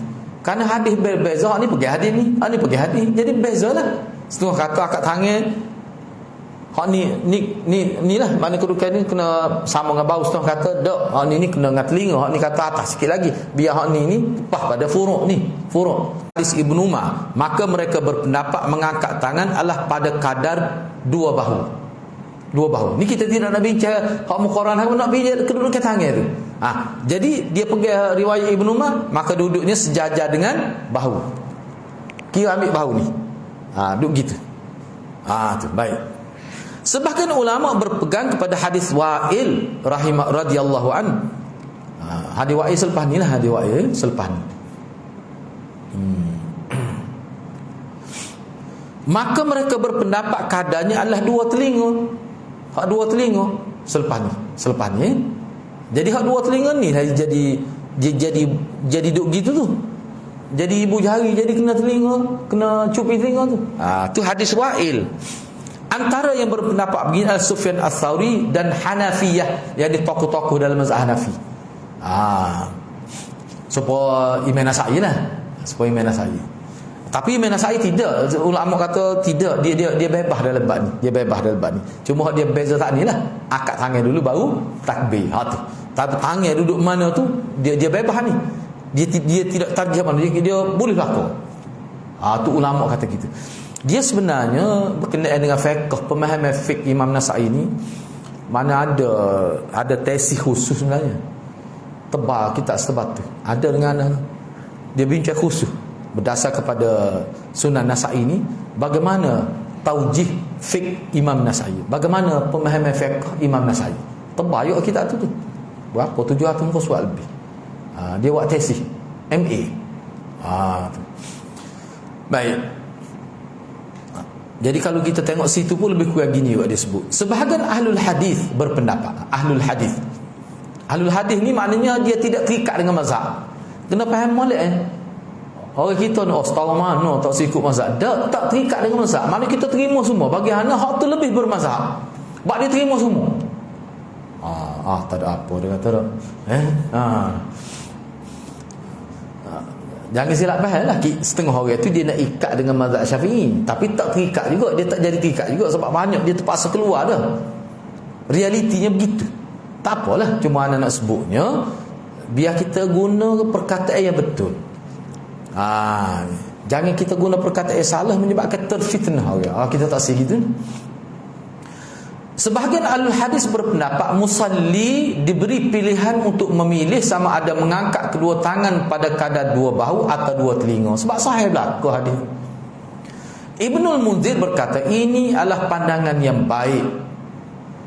Kerana hadis berbeza, ni pergi hadis ni, ni pergi hadis, jadi bezalah. Setengah kata angkat tangan, hak ni lah mana kedudukan ni kena sama dengan bau, setengah kata dak, hak ni kena dengan telinga, hak ni kata atas sikit lagi, biar hak ni pas pada furuk ni, furuk. Hadis Ibnu Umar, maka mereka berpendapat mengangkat tangan adalah pada kadar dua bahu. Ni kita tidak nak bincang hak muqaranah, nak bincang kedudukan tangan tu. Jadi dia pegang riwayat Ibnu Umar, maka duduknya sejajar dengan bahu. Kira ambil bahu ni. Duduk gitu. Tu baik. Sebahagian ulama berpegang kepada hadis Wa'il radhiyallahu an. Hadis Wa'il selepas ni lah, hadis Wa'il selepas ni. Maka mereka berpendapat kadarnya adalah dua telinga. Hak dua telinga selepas ni. Jadi hak dua telinga ni jadi duk gitu tu. jadi ibu jari, jadi kena telinga, kena cupi telinga tu. Tu hadis Wa'il. Antara yang berpendapat begini adalah Sufyan Ats-Tsauri dan Hanafiyah, yang di tokoh-tokoh dalam mazhab Hanafi. Supaya Imam Nasa'i lah. Supaya Imam Nasa'i. Tapi Imam Nasa'i tidak. Ulama kata tidak, dia bebas dalam bab ni. Dia bebas dalam bab ni. Cuma dia beza tak ni lah. Akad tangan dulu baru takbir. Tu. Tapi tangan duduk mana tu dia bebas ni. Dia tidak tarjah mana, dia boleh berlaku. Tu ulama kata gitu. Dia sebenarnya berkenaan dengan fiqh, pemahaman fiqh Imam Nasa'i ni, mana ada tesis khusus sebenarnya. Tebal kitab setebal tu. Ada dengan dia bincang khusus berdasar kepada Sunan Nasa'i ni, bagaimana taujih fiqh Imam Nasa'i, bagaimana pemahaman fiqh Imam Nasa'i. Tebal juga kitab tu. Berapa? 700 muka surat lebih. Dia buat tesis MA. Tu. Baik. Jadi kalau kita tengok situ pun lebih kurang gini juga dia sebut. Sebahagian ahlul hadis berpendapat, ahlul hadis ni maknanya dia tidak terikat dengan mazhab. Kena faham molek orang kita ni setara mana tak sikut mazhab, tak terikat dengan mazhab. Maknanya kita terima semua. Bagi ana hak tu lebih bermazhab, sebab dia terima semua. Tak ada apa dia kata dah. Jangan silap faham lah. Setengah orang tu dia nak ikat dengan mazhab Syafi'i, tapi tak terikat juga. Dia tak jadi terikat juga sebab banyak dia terpaksa keluar dah. Realitinya begitu. Tak apalah, cuma anak nak sebutnya biar kita guna perkataan yang betul. Jangan kita guna perkataan yang salah menyebabkan terfitnah orang. Kita tak segitu. Sebahagian ahli hadis berpendapat musalli diberi pilihan untuk memilih sama ada mengangkat kedua tangan pada kadar dua bahu atau dua telinga, sebab sahih berlaku hadis. Ibnul Munzir berkata ini adalah pandangan yang baik,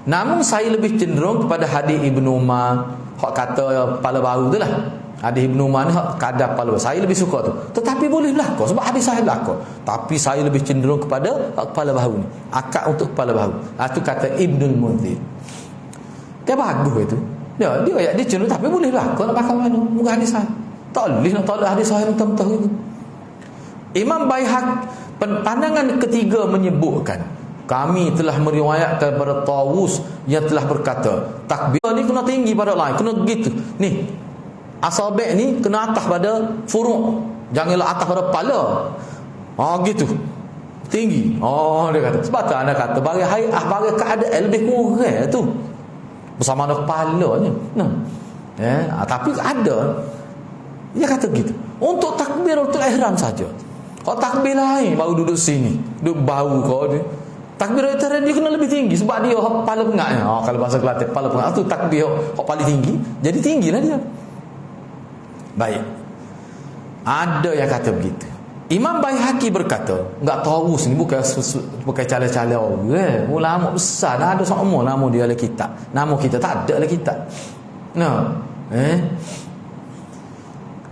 namun saya lebih cenderung kepada hadis Ibnu Umar hak kata kepala bahu tu lah. Hadis Ibnu Umar ni hak kadar kepala bahu, saya lebih suka tu. Tetapi boleh berlaku sebab hadis sahih berlaku, tapi saya lebih cenderung kepada kepala bahu ni, akad untuk kepala bahu. Itu kata Ibnul Munzir. Dia bagus itu. Dia cenderung, tapi boleh berlaku nak pakai mana muka hadis sahih. Tak boleh nak tolak hadis sahih mentah-mentah itu. Imam Baihaqi pandangan ketiga menyebutkan, kami telah meriwayatkan pada Tawus yang telah berkata takbir ni kena tinggi pada lain, kena begitu ni. Asabi' ni kena atas pada furu', janganlah atas pada kepala. Gitu. Tinggi. Dia kata. Sebab tu anda kata bagi hai'ah, bagi keadaan lebih kurang tu. Bersama ada kepalanya. Tapi ada. Dia kata gitu. Untuk takbiratul ihram saja. Kalau takbir lain baru duduk sini, duduk bau kau ni. Takbiratul ihram dia kena lebih tinggi sebab dia kepala pengaknya. Kalau bahasa Kelantan kepala pengak tu takbir hak paling tinggi. Jadi tinggilah dia. Baik. Ada yang kata begitu. Imam Baihaqi berkata, enggak tahu sini bukan cala-cala orang. Ulama besar dah ada semua nama dia dalam kitab. Nama kita tak ada dalam kitab.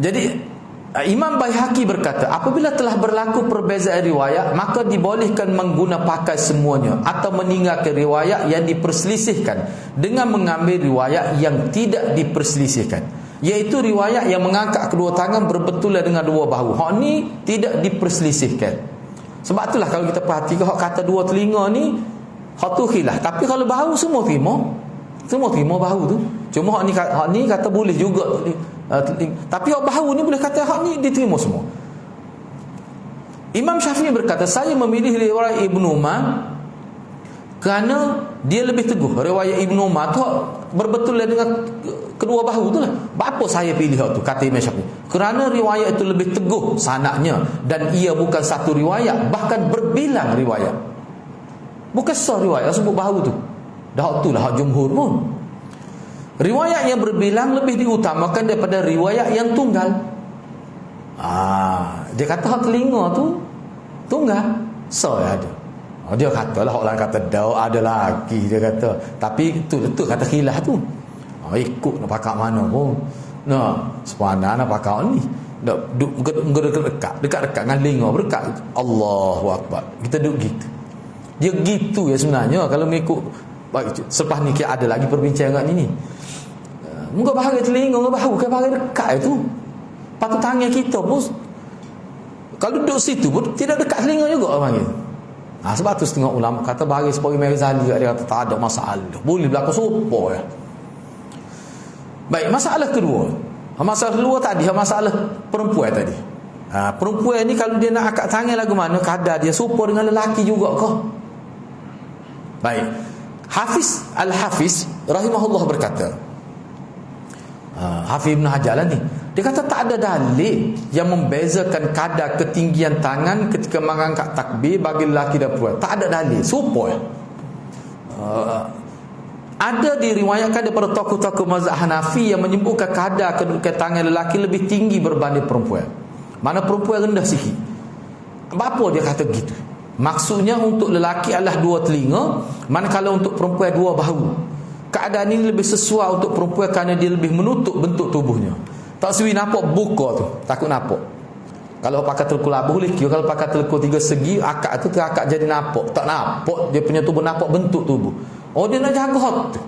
Jadi Imam Baihaqi berkata, apabila telah berlaku perbezaan riwayat, maka dibolehkan mengguna pakai semuanya atau meninggalkan riwayat yang diperselisihkan dengan mengambil riwayat yang tidak diperselisihkan, iaitu riwayat yang mengangkat kedua tangan berbetulan dengan dua bahu. Hak ni tidak diperselisihkan. Sebab itulah kalau kita perhatikan hak kata dua telinga ni, hak tu khilaf. Tapi kalau bahu semua terima bahu tu. Cuma hak ni kata boleh juga. Tapi hak bahu ni boleh kata hak ni diterima semua. Imam Syafi'i berkata, saya memilih riwayat Ibnu Umar kerana dia lebih teguh. Riwayat Ibnu Umar tu berbetulan dengan kedua bahu tu lah. Apa saya pilih tu? Kata Imam Syafi'i, kerana riwayat itu lebih teguh sanadnya, dan ia bukan satu riwayat, bahkan berbilang riwayat. Bukan satu riwayat sebut bahu tu. Dah tu lah hak jumhur pun. Riwayat yang berbilang lebih diutamakan daripada riwayat yang tunggal. Dia kata hak telinga tu tunggal. Ada. Dia katalah orang kata dah ada lagi, dia kata. Tapi itu kata khilaf tu. Ikut nak pakai mana pun. Sepanjang nak pakai ni. Dekat dengan linga berdekat. Allahu Akbar. Kita duduk gitu. Dia gitu ya sebenarnya kalau mengikut. Selepas ni ada lagi perbincangan ni. Muka bahagian telinga, muka bahagian dekat itu. Patut tangan kita pun Kalau duduk situ pun tidak dekat telinga juga orang panggil. Sebab tu setengah ulama kata bagi sepoi Ghazali, dia kata tak ada masalah, boleh berlaku serupa ya. Baik, masalah kedua. Masalah kedua tadi, masalah perempuan tadi. Perempuan ni kalau dia nak akad tangan lagu mana, kadar dia serupa dengan lelaki juga kah? Baik. Hafiz Al-Hafiz rahimahullah berkata, Hafiz Ibn Hajar lah ni, dia kata tak ada dalil yang membezakan kadar ketinggian tangan ketika mengangkat takbir bagi lelaki dan perempuan. Tak ada dalil, serupa ya. Ada diriwayatkan daripada tokoh-tokoh mazhab Hanafi yang menyebutkan kadar kedudukan tangan lelaki lebih tinggi berbanding perempuan. Mana perempuan rendah sikit. Apa dia kata begitu? Maksudnya untuk lelaki adalah 2 telinga, manakala untuk perempuan 2 bahu. Keadaan ini lebih sesuai untuk perempuan kerana dia lebih menutup bentuk tubuhnya. Tak suwi nampak buka tu, takut nampak. Kalau pakai telekuk labuh boleh kira, kalau pakai telekuk 3 segi, akak tu terakak jadi nampak. Tak nampak dia punya tubuh, nampak bentuk tubuh. Oh, dia nak jaga hak tu.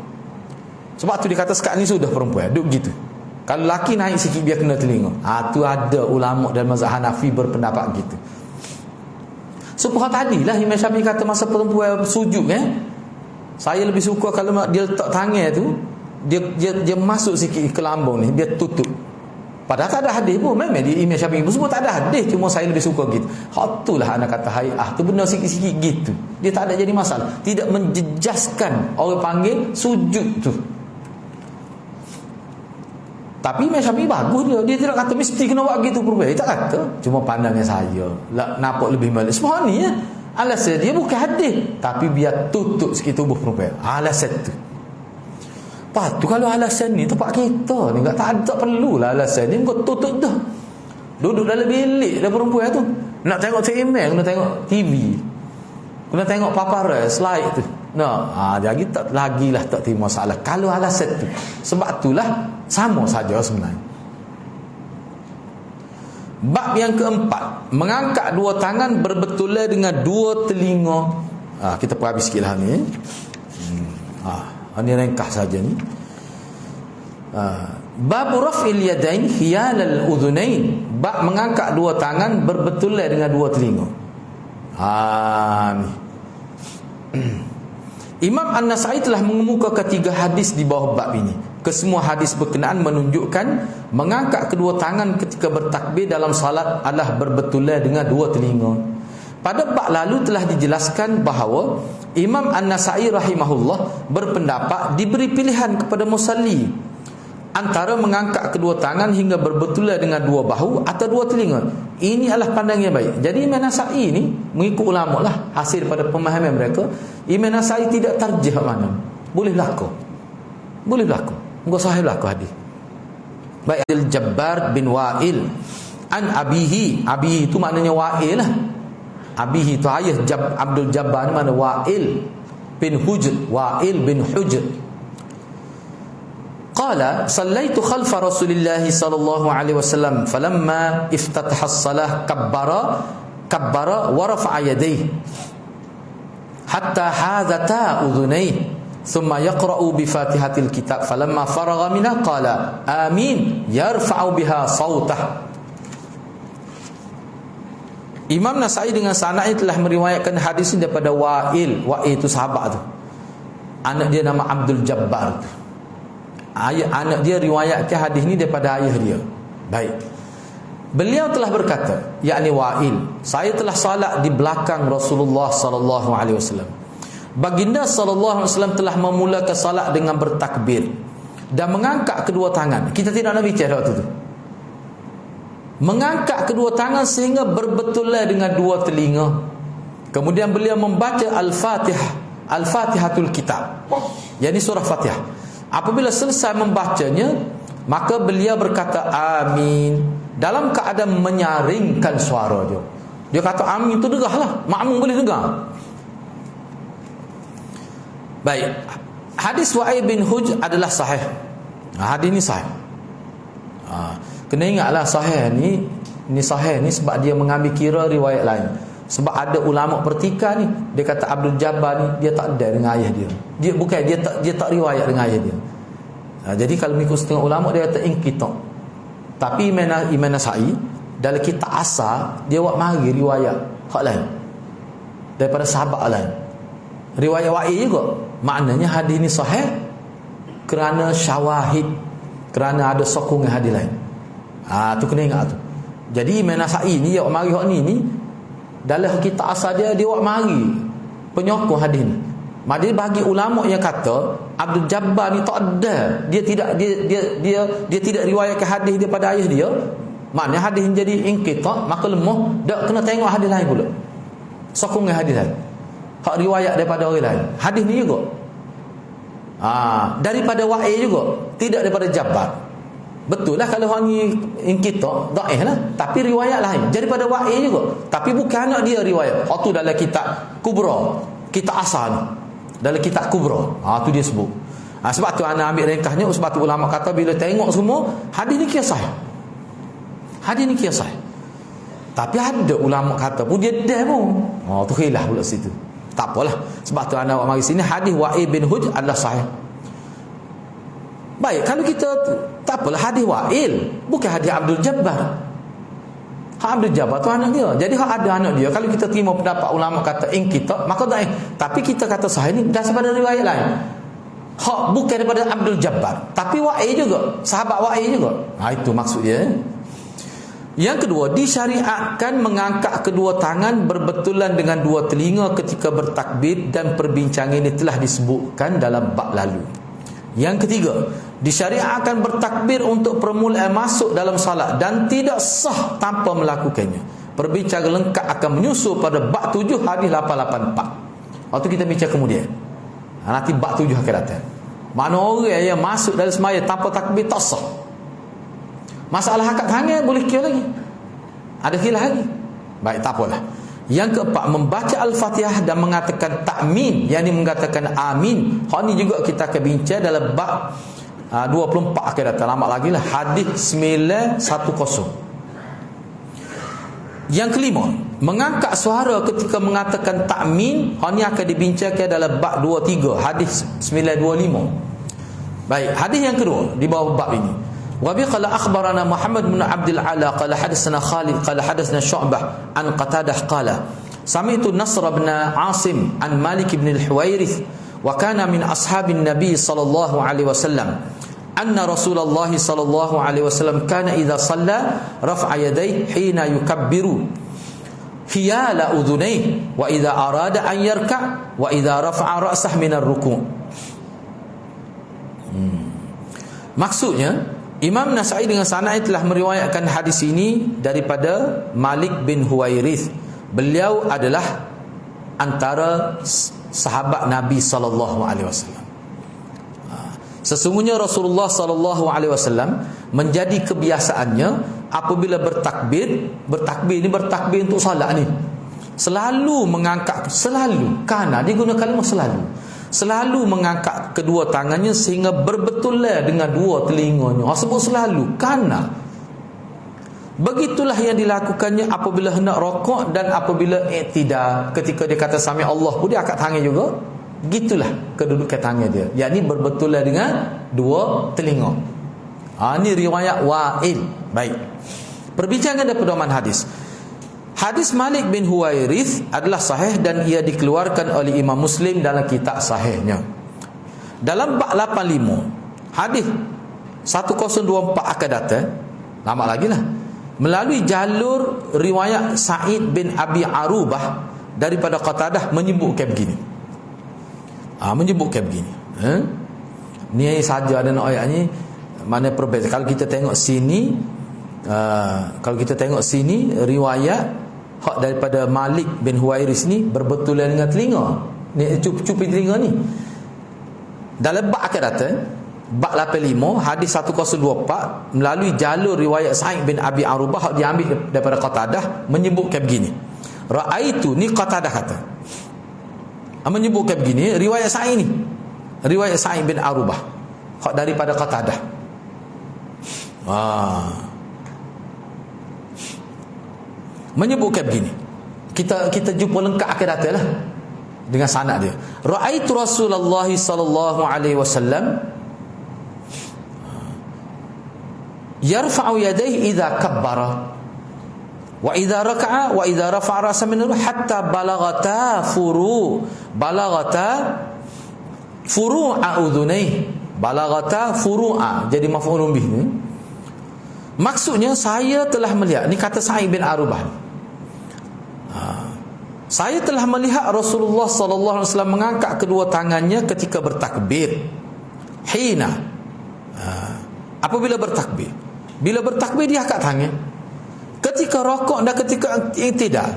Sebab tu dia kata sekarang ni sudah perempuan duk begitu. Kalau lelaki naik sikit biar kena telinga. Tu ada ulama dan mazhab Hanafi berpendapat gitu. Sepuh tadilah Imam Syafi'i kata masa perempuan sujud saya lebih suka kalau dia letak tangan tu dia masuk sikit ke lambung ni, dia tutup. Padahal tak ada hadis pun. Memang dia Imam Syafi'i pun sebut tak ada hadis, cuma saya lebih suka gitu. Hak itulah anak kata hai'ah tu benda sikit-sikit gitu. Dia tak ada jadi masalah. Tidak menjejaskan orang panggil sujud tu. Tapi Imam Syafi'i bagus dia tidak kata mesti kena buat gitu perempuan. Dia tak kata, cuma pandangnya saya nampak lebih balik. Semua ni alasan dia bukan hadis, tapi biar tutup sikit tubuh perempuan. Alasan tu. Lepas tu kalau alasan ni tempat kita ni tak perlulah alasan ni, kau tutup dah. Duduk dalam bilik dah perempuan tu. Nak tengok email, kena tengok TV. Kena tengok paparazzi slide tu. Jadi tak lagilah tak terima masalah kalau alasan tu. Sebab itulah sama saja sebenarnya. Bab yang keempat, mengangkat 2 tangan berbetulan dengan 2 telinga. Kita perhabis sikitlah ni. Ini ringkas saja ni. Bab raf'il yadain hiyalal udhunain. Bab mengangkat 2 tangan berbetulan dengan 2 telinga. Ni. Imam An-Nasai telah mengemukakan 3 hadis di bawah bab ini. Kesemua hadis berkenaan menunjukkan mengangkat kedua tangan ketika bertakbir dalam salat adalah berbetulan dengan 2 telinga. Pada bab lalu telah dijelaskan bahawa Imam An-Nasai rahimahullah berpendapat diberi pilihan kepada musalli antara mengangkat kedua tangan hingga berbetulan dengan 2 bahu atau 2 telinga. Ini adalah pandang yang baik. Jadi Imam An-Nasai ni mengikut ulama lah, hasil pada pemahaman mereka, Imam An-Nasai tidak tarjih mana. Boleh berlaku. Boleh berlaku. Enggak sahih berlaku hadis. Baik, Al-Jabbar bin Wa'il an abihi. Abihi itu maknanya Wa'il lah. Abihi itu ayah Abdul Jabbar ni mana Wa'il bin Hujr. Wa'il bin Hujr. Qala sallaitu khalfa Rasulillah sallallahu alaihi wasallam falamma iftataha as-salah kabbara wa rafa'a yadayhi hatta hadata udhunayhi thumma yaqra'u bi Fatihatil kitab falamma faragha minha qala amin yarfa'u biha sawtah. Imam Nasai dengan sanadnya telah meriwayatkan hadis ini daripada Wa'il. Wa'il itu sahabat tu. Anak dia nama Abdul Jabbar tu. Anak dia riwayatkan hadis ni daripada ayah dia. Baik. Beliau telah berkata, yakni Wa'il, saya telah salat di belakang Rasulullah sallallahu alaihi wasallam. Baginda sallallahu alaihi wasallam telah memulakan salat dengan bertakbir dan mengangkat kedua tangan. Kita tidak nak bicara waktu tu. Mengangkat kedua tangan sehingga berbetulan dengan 2 telinga. Kemudian beliau membaca Al-Fatihah, Al-Fatihatul Kitab, yakni surah Fatihah. Apabila selesai membacanya, maka beliau berkata amin dalam keadaan menyaringkan suara dia. Dia kata amin itu degahlah, makmum boleh dengar. Baik. Hadis Wa'il bin Hujr adalah sahih. Hadis ni sahih. Kena ingatlah sahih ni sahih ni sebab dia mengambil kira riwayat lain. Sebab ada ulama pertikaian ni, dia kata Abdul Jabbar ni dia tak ada dengan ayah dia. Dia tak riwayat dengan ayah dia. Jadi kalau mengikut setengah ulama dia kata inqita'. Tapi Imam Nasai dalam kitab asal dia buat mari riwayat hak lain daripada sahabat lain. Riwayat wa'il juga. Maknanya hadis ni sahih kerana syawahid, kerana ada sokongan hadis lain. Tu kena ingat tu. Jadi Imam Nasa'i ni dia buat mari hak ni dalam kitab asal dia buat mari penyokong hadis ni. Dia bagi ulama yang kata Abdul Jabbar ni tak ada, dia tidak tidak riwayatkan hadis daripada ayah dia, maknanya hadis jadi inqita, maka lemah, dak kena tengok hadis lain pula, sokongan hadis lain, hak riwayat daripada orang lain. Hadis ni juga daripada wa'il juga, tidak daripada Jabbar. Betul lah kalau hang ni inqita, dhaif lah, tapi riwayat lain daripada wa'il juga, tapi bukan anak dia riwayat. Tu dalam kitab kubra, kitab asal ni, dalam kitab kubra, tu dia sebut. Sebab tu ana ambil ringkasnya, sebab tu ulama kata bila tengok semua hadis ni kisah. Hadis ni kisah. Tapi ada ulama kata pun dia dah pun. Tu khilaf pula situ. Tak apalah. Sebab tu ana mari sini hadis Wa'il bin Hujr adalah sahih. Baik, kalau kita tak apalah hadis Wa'il, bukan hadis Abdul Jabbar. Abdul Jabbar tu anak dia. Jadi hak ada anak dia, kalau kita terima pendapat ulama kata inqita, maka dhaif. Tapi kita kata sahih ni daripada riwayat lain. Hak bukan daripada Abdul Jabbar, tapi Wa'il juga, sahabat Wa'il juga. Itu maksud dia. Yang kedua, disyariatkan mengangkat kedua tangan berbetulan dengan dua telinga ketika bertakbir, dan perbincangan ini telah disebutkan dalam bab lalu. Yang ketiga, disyariatkan bertakbir untuk permulaan masuk dalam salat dan tidak sah tanpa melakukannya. Perbincangan lengkap akan menyusul pada bab 7 hadis 884. Waktu kita bincang kemudian. Nanti bab 7 akan datang. Mana orang yang masuk dalam sembahyang tanpa takbir tak sah. Masalah akad tangan boleh kira lagi. Ada khilaf lagi. Baik, tak apalah. Yang keempat, membaca Al-Fatihah dan mengatakan takmin, yang ini mengatakan amin. Hal ni juga kita akan bincang dalam bab 24 akan datang, lama lagi lah, hadis 910. Yang kelima, mengangkat suara ketika mengatakan takmin. Hal ni akan dibincangkan dalam bab 23 hadis 925. Baik, hadis yang kedua di bawah bab ini. Wa bi qala akhbarana Muhammad bin Abdul Ala qala hadatsana Khalid qala hadatsana Syu'bah an Qatadah qala sami'tu Nasr bin Asim an Malik bin al-Huwairith wa kana min ashabin Nabi sallallahu alaihi wasallam anna Rasulullah sallallahu alaihi wasallam kana idza shalla raf'a yadayhi hina yukabbiru hiyala udhunayhi wa idza arada an yarka' wa idza rafa'a ra'sah min ar-ruku'. Maksudnya Imam Nasa'i dengan sanad telah meriwayatkan hadis ini daripada Malik bin Huwairith. Beliau adalah antara sahabat Nabi sallallahu alaihi wasallam. Sesungguhnya Rasulullah sallallahu alaihi wasallam menjadi kebiasaannya apabila bertakbir ini untuk solat ni, selalu mengangkat, selalu, kerana dia guna kalimah selalu mengangkat kedua tangannya sehingga berbetulan dengan dua telinganya. Sebut selalu, kerana begitulah yang dilakukannya apabila hendak rokok dan apabila iktidal. Ketika dia kata sami Allah pun dia angkat tangan juga. Gitulah kedudukan tangan dia, yakni berbetulan dengan dua telinga. Ini riwayat Wa'il. Baik, perbincangan dan pedoman hadis. Hadis Malik bin Huwairith adalah sahih dan ia dikeluarkan oleh Imam Muslim dalam kitab sahihnya. Dalam bab 85 hadis 1024 akan datang, lama lagi lah, melalui jalur riwayat Sa'id bin Abi Arubah daripada Qatadah menyebutkan begini. Ni saja ada ayat ni, mana perbezaan. Kalau kita tengok sini, riwayat hak daripada Malik bin Huwairith ni berbetulan dengan telinga. Ni cupi telinga ni. Dalam bab akan datang, bab 85 hadis 1024 melalui jalur riwayat Sa'id bin Abi Arubah hak diambil daripada Qatadah menyebutkan begini. Ra'aitu, ni Qatadah kata, menyebutkan begini, riwayat Sa'id ni, riwayat Sa'id bin Arubah hak daripada Qatadah. Menyebutkan begini. Kita jumpa lengkap akan datang lah dengan sanad dia. Ra'aitu Rasulullah sallallahu alaihi wasallam yarfa'u yadayhi idza kabbara. Wa idza raka'a wa idza rafa'a ra'sa min hatta balagata furu'a udhunai. Balagata furu'a, jadi maf'ulun bih ni. Maksudnya saya telah melihat, ni kata Sa'id bin Arubah. Saya telah melihat Rasulullah sallallahu alaihi wasallam mengangkat kedua tangannya ketika bertakbir. Hina. Apabila bertakbir. Bila bertakbir dia angkat tangan. Ketika rokok dan ketika tidak,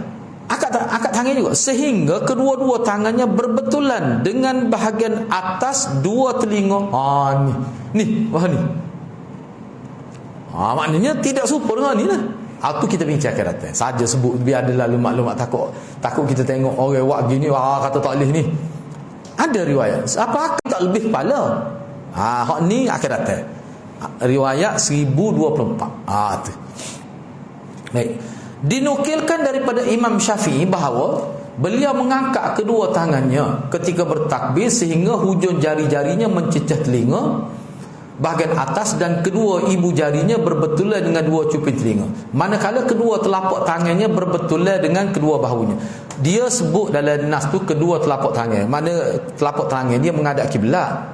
angkat tangan juga, sehingga kedua-dua tangannya berbetulan dengan bahagian atas dua telinga. Ni. Maknanya tidak serupa dengan ni lah. Itu kita bincang akhirat. Saja sebut biar ada lalu maklumat, takut kita tengok orang buat gini kata tak boleh ni. Ada riwayat. Apa tak lebih kepala? Hak ni akhirat. Riwayat 1024. Tu. Baik. Dinukilkan daripada Imam Syafi'i bahawa beliau mengangkat kedua tangannya ketika bertakbir sehingga hujung jari-jarinya mencecah telinga bahagian atas dan kedua ibu jarinya berbetulan dengan dua cuping telinga. Manakala kedua telapak tangannya berbetulan dengan kedua bahunya. Dia sebut dalam nas tu kedua telapak tangan. Mana telapak tangan dia menghadap kiblat.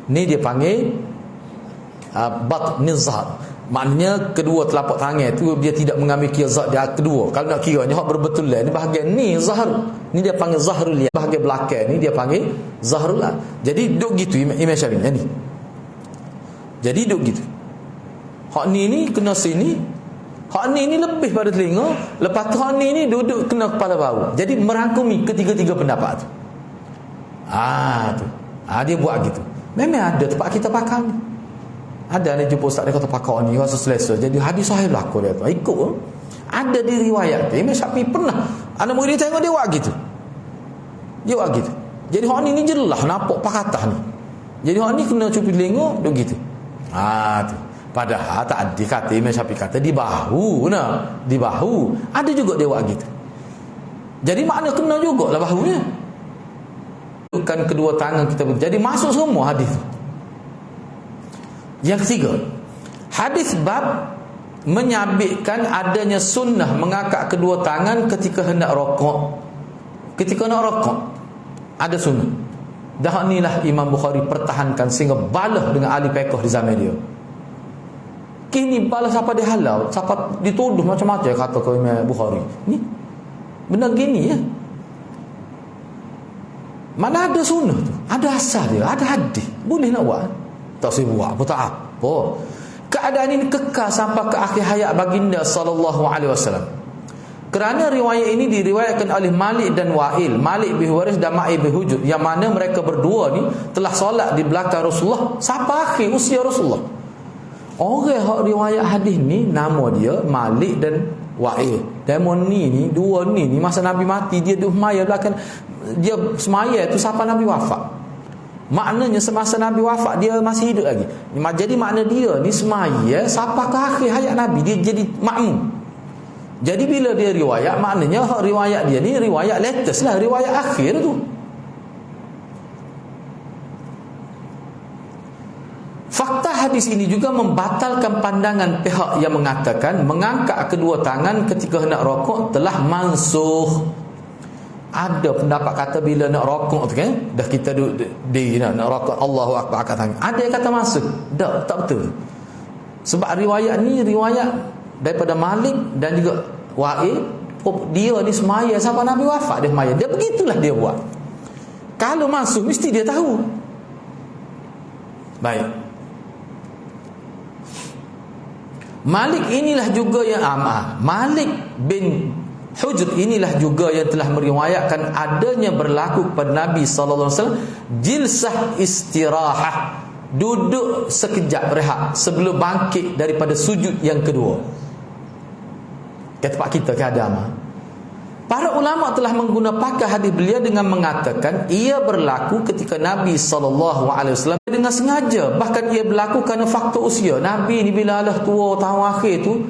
Ni dia panggil batniz zahar. Maknanya kedua telapak tangan tu dia tidak mengambil kira zat dia kedua. Kalau nak kiranya hak berbetulan ni bahagian ni zahar. Ni dia panggil zahrul ya. Bahagian belakang ni dia panggil zahrul. Jadi duk gitu Imam Syafi'i ni. Jadi duduk gitu. Hak ni kena sini. Hak ni lebih pada telinga. Lepas tu hak ni duduk kena kepala bahu. Jadi merangkumi ketiga-tiga pendapat tu. Tu. Dia buat gitu. Memang ada tempat kita pakai ni. Ada ni jumpa ustaz dia kata pakai ni rasa selesa. Jadi hadis sahih berlaku dia tu. Ikut. Ada di riwayat tu. Imam Syafi'i pernah. Anak murid tengok dia buat gitu. Dia buat gitu. Jadi hak ni jelas nampak pakatah ni. Jadi hak ni kena cupi telinga duduk gitu. Tu. Padahal tak ada kata Imam Syafi'i kata di bahu nah. Di bahu. Ada juga dia buat gitu. Jadi makna kena jugalah bahunya. Bukan kedua tangan kita. Jadi masuk semua hadis tu. Yang ketiga, hadis bab menyabitkan adanya sunnah mengangkat kedua tangan ketika hendak rokok. Ketika nak rokok ada sunnah. Dah inilah Imam Bukhari pertahankan sehingga balah dengan ahli fiqh di zaman dia. Kini balah siapa dia halau, siapa dituduh macam-macam kata ke Imam Bukhari. Ni benar gini ya. Mana ada sunnah tu? Ada asal dia, ada hadis. Boleh nak buat? Tak boleh buat, apa tak apa. Keadaan ini kekal sampai ke akhir hayat baginda sallallahu alaihi wasallam. Kerana riwayat ini diriwayatkan oleh Malik dan Wa'il, Malik bin Huwaris dan Ma'il bin Hujur, yang mana mereka berdua ni telah solat di belakang Rasulullah sampai akhir usia Rasulullah. Orang yang riwayat hadis ni nama dia Malik dan Wa'il. Demon ni dua ni masa Nabi mati dia semaya belakang, dia semaya tu sampai Nabi wafat. Maknanya semasa Nabi wafat dia masih hidup lagi. Jadi makna dia ni semaya sampai ke akhir hayat Nabi, dia jadi makmum. Jadi bila dia riwayat, maknanya riwayat dia ni riwayat latest lah, riwayat akhir tu. Fakta hadis ini juga membatalkan pandangan pihak yang mengatakan mengangkat kedua tangan ketika hendak rokok telah mansuh. Ada pendapat kata bila nak rokok tu kan, dah kita duduk di nak rokok Allahu Akbar angkat tangan. Ada yang kata mansuh. Tak betul. Sebab riwayat ni riwayat daripada Malik dan juga Wa'il. Dia ni semaya sampai Nabi wafat dia semaya. Dia begitulah dia buat. Kalau masuk mesti dia tahu. Baik. Malik inilah juga yang Malik bin Hujr inilah juga yang telah meriwayatkan adanya berlaku kepada Nabi sallallahu alaihi wasallam jilsah istirahah, duduk sekejap rehat sebelum bangkit daripada sujud yang kedua. Kat tempat kita keadaan. Para ulama telah menggunakan hadis beliau dengan mengatakan ia berlaku ketika Nabi sallallahu alaihi wasallam dengan sengaja, bahkan ia berlaku kerana faktor usia. Nabi ni bila lah tua tahun akhir tu,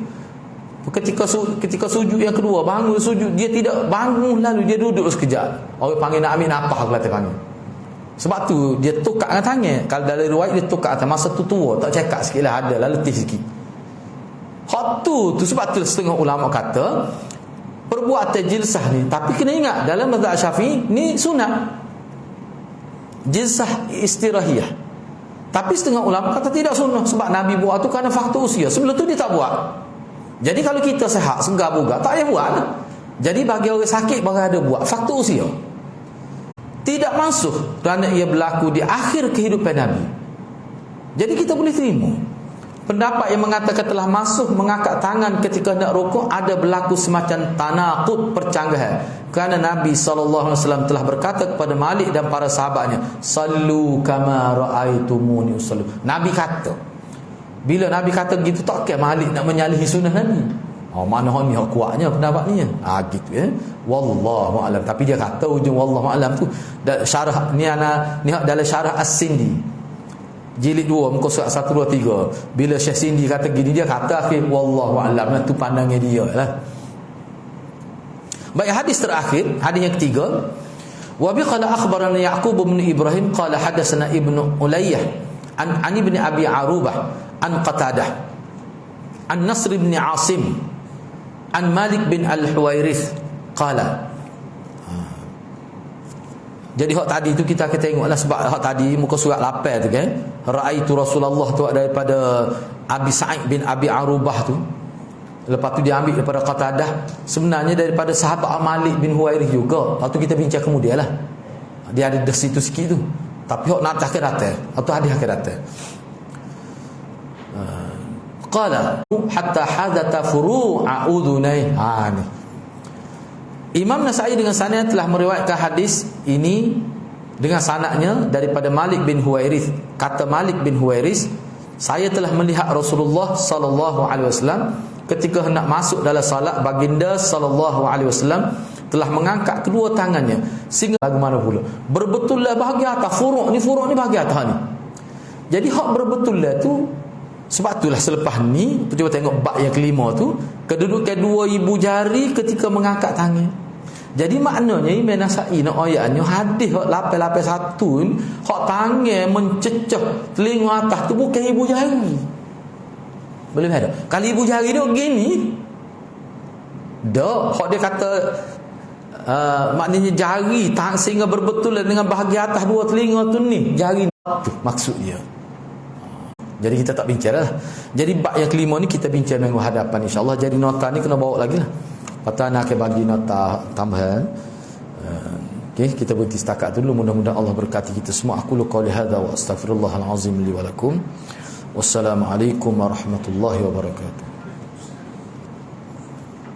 ketika sujud yang kedua, bangun sujud, dia tidak bangun lalu dia duduk sekejap. Orang panggil nak ambil nafas, Kelantan panggil. Sebab tu dia tukar dengan tangan. Kalau dalam riwayat dia tukar atas, masa tu tua, tak cekak sikit lah, ada lah letih sikit. Hak tu sebab tu setengah ulama kata perbuatan jilsah ni, tapi kena ingat dalam mazhab Syafi'i ni sunat. Jilsah istirahiyah. Tapi setengah ulama kata tidak sunnah sebab Nabi buat tu kerana faktor usia. Sebelum tu dia tak buat. Jadi kalau kita sehat, segar bugar, tak payah buat lah. Jadi bagi orang sakit baru ada buat. Faktor usia tidak masuk kerana ia berlaku di akhir kehidupan Nabi. Jadi kita boleh terima pendapat yang mengatakan telah masuk mengangkat tangan ketika nak rukuk ada berlaku semacam tanaqud, percanggahan. Kerana Nabi SAW telah berkata kepada Malik dan para sahabatnya, sallu kama ra'aitumuni usallu. Nabi kata, bila Nabi kata gitu, tak kira Malik nak menyalahi sunnah Nabi. Mana ni kuatnya pendapat ni. Gitu ya. Wallahu a'lam. Tapi dia kata ujung wallahu a'lam tu syarah ni dalam syarah As-Sindi jilid 2 muka surat 1 2 3. Bila Syekh Sindi kata gini, dia kata akhir wallahu a'lam, tu pandangnya dia lah. Baik, hadis terakhir, hadis yang ketiga. Wa bi qala akhbarana Yaqub bin Ibrahim qala hadatsana Ibnu Ulayyah an ibni Abi Arubah an Qatadah an Nasr bin Asim an Malik bin Al-Huwairith qala. Jadi hak tadi tu kita akan tengoklah, sebab hak tadi muka surat 8 tu kan, raaitu Rasulullah tu daripada Abi Sa'id bin Abi Arubah tu. Lepas tu dia ambil daripada Qatadah, sebenarnya daripada sahabat Malik bin Huwairith juga. Lepas tu kita bincang kemudian lah, dia ada di situ sikit tu. Tapi hak nak akan datang, atau hadis akan datang. Qala hatta hadatha furu'a udhunai. Ni Imam Nasa'i dengan sanad telah meriwayatkan hadis ini dengan sanadnya daripada Malik bin Huwairith. Kata Malik bin Huwairith, saya telah melihat Rasulullah sallallahu alaihi wasallam ketika hendak masuk dalam salat, baginda sallallahu alaihi wasallam telah mengangkat kedua tangannya sehingga bagaimana pula berbetullah bahagian atas. Furuk ni bahagian atas ni. Jadi hak berbetullah tu, sebab itulah selepas ni cuba tengok bab yang kelima tu, kedudukan dua ibu jari ketika mengangkat tangan. Jadi maknanya Imam Nasa'i nak ayatnya hadis hak 881 ni, hak tangan mencecah telinga atas tu bukan ibu jari. Boleh ada. Kalau ibu jari dia gini, dah hak dia kata maknanya jari sehingga berbetulan dengan bahagian atas dua telinga tu ni, jari tu maksudnya. Jadi kita tak bincang lah. Jadi bab yang kelima ni kita bincang minggu hadapan insya-Allah. Jadi nota ni kena bawa lagi lah. Patut nak bagi nota tambahan. Okey, kita berhenti setakat dulu. Mudah-mudahan Allah berkati kita semua. Aku lu qauli hadza wa astaghfirullahal azim li wa lakum. Wassalamualaikum warahmatullahi wabarakatuh.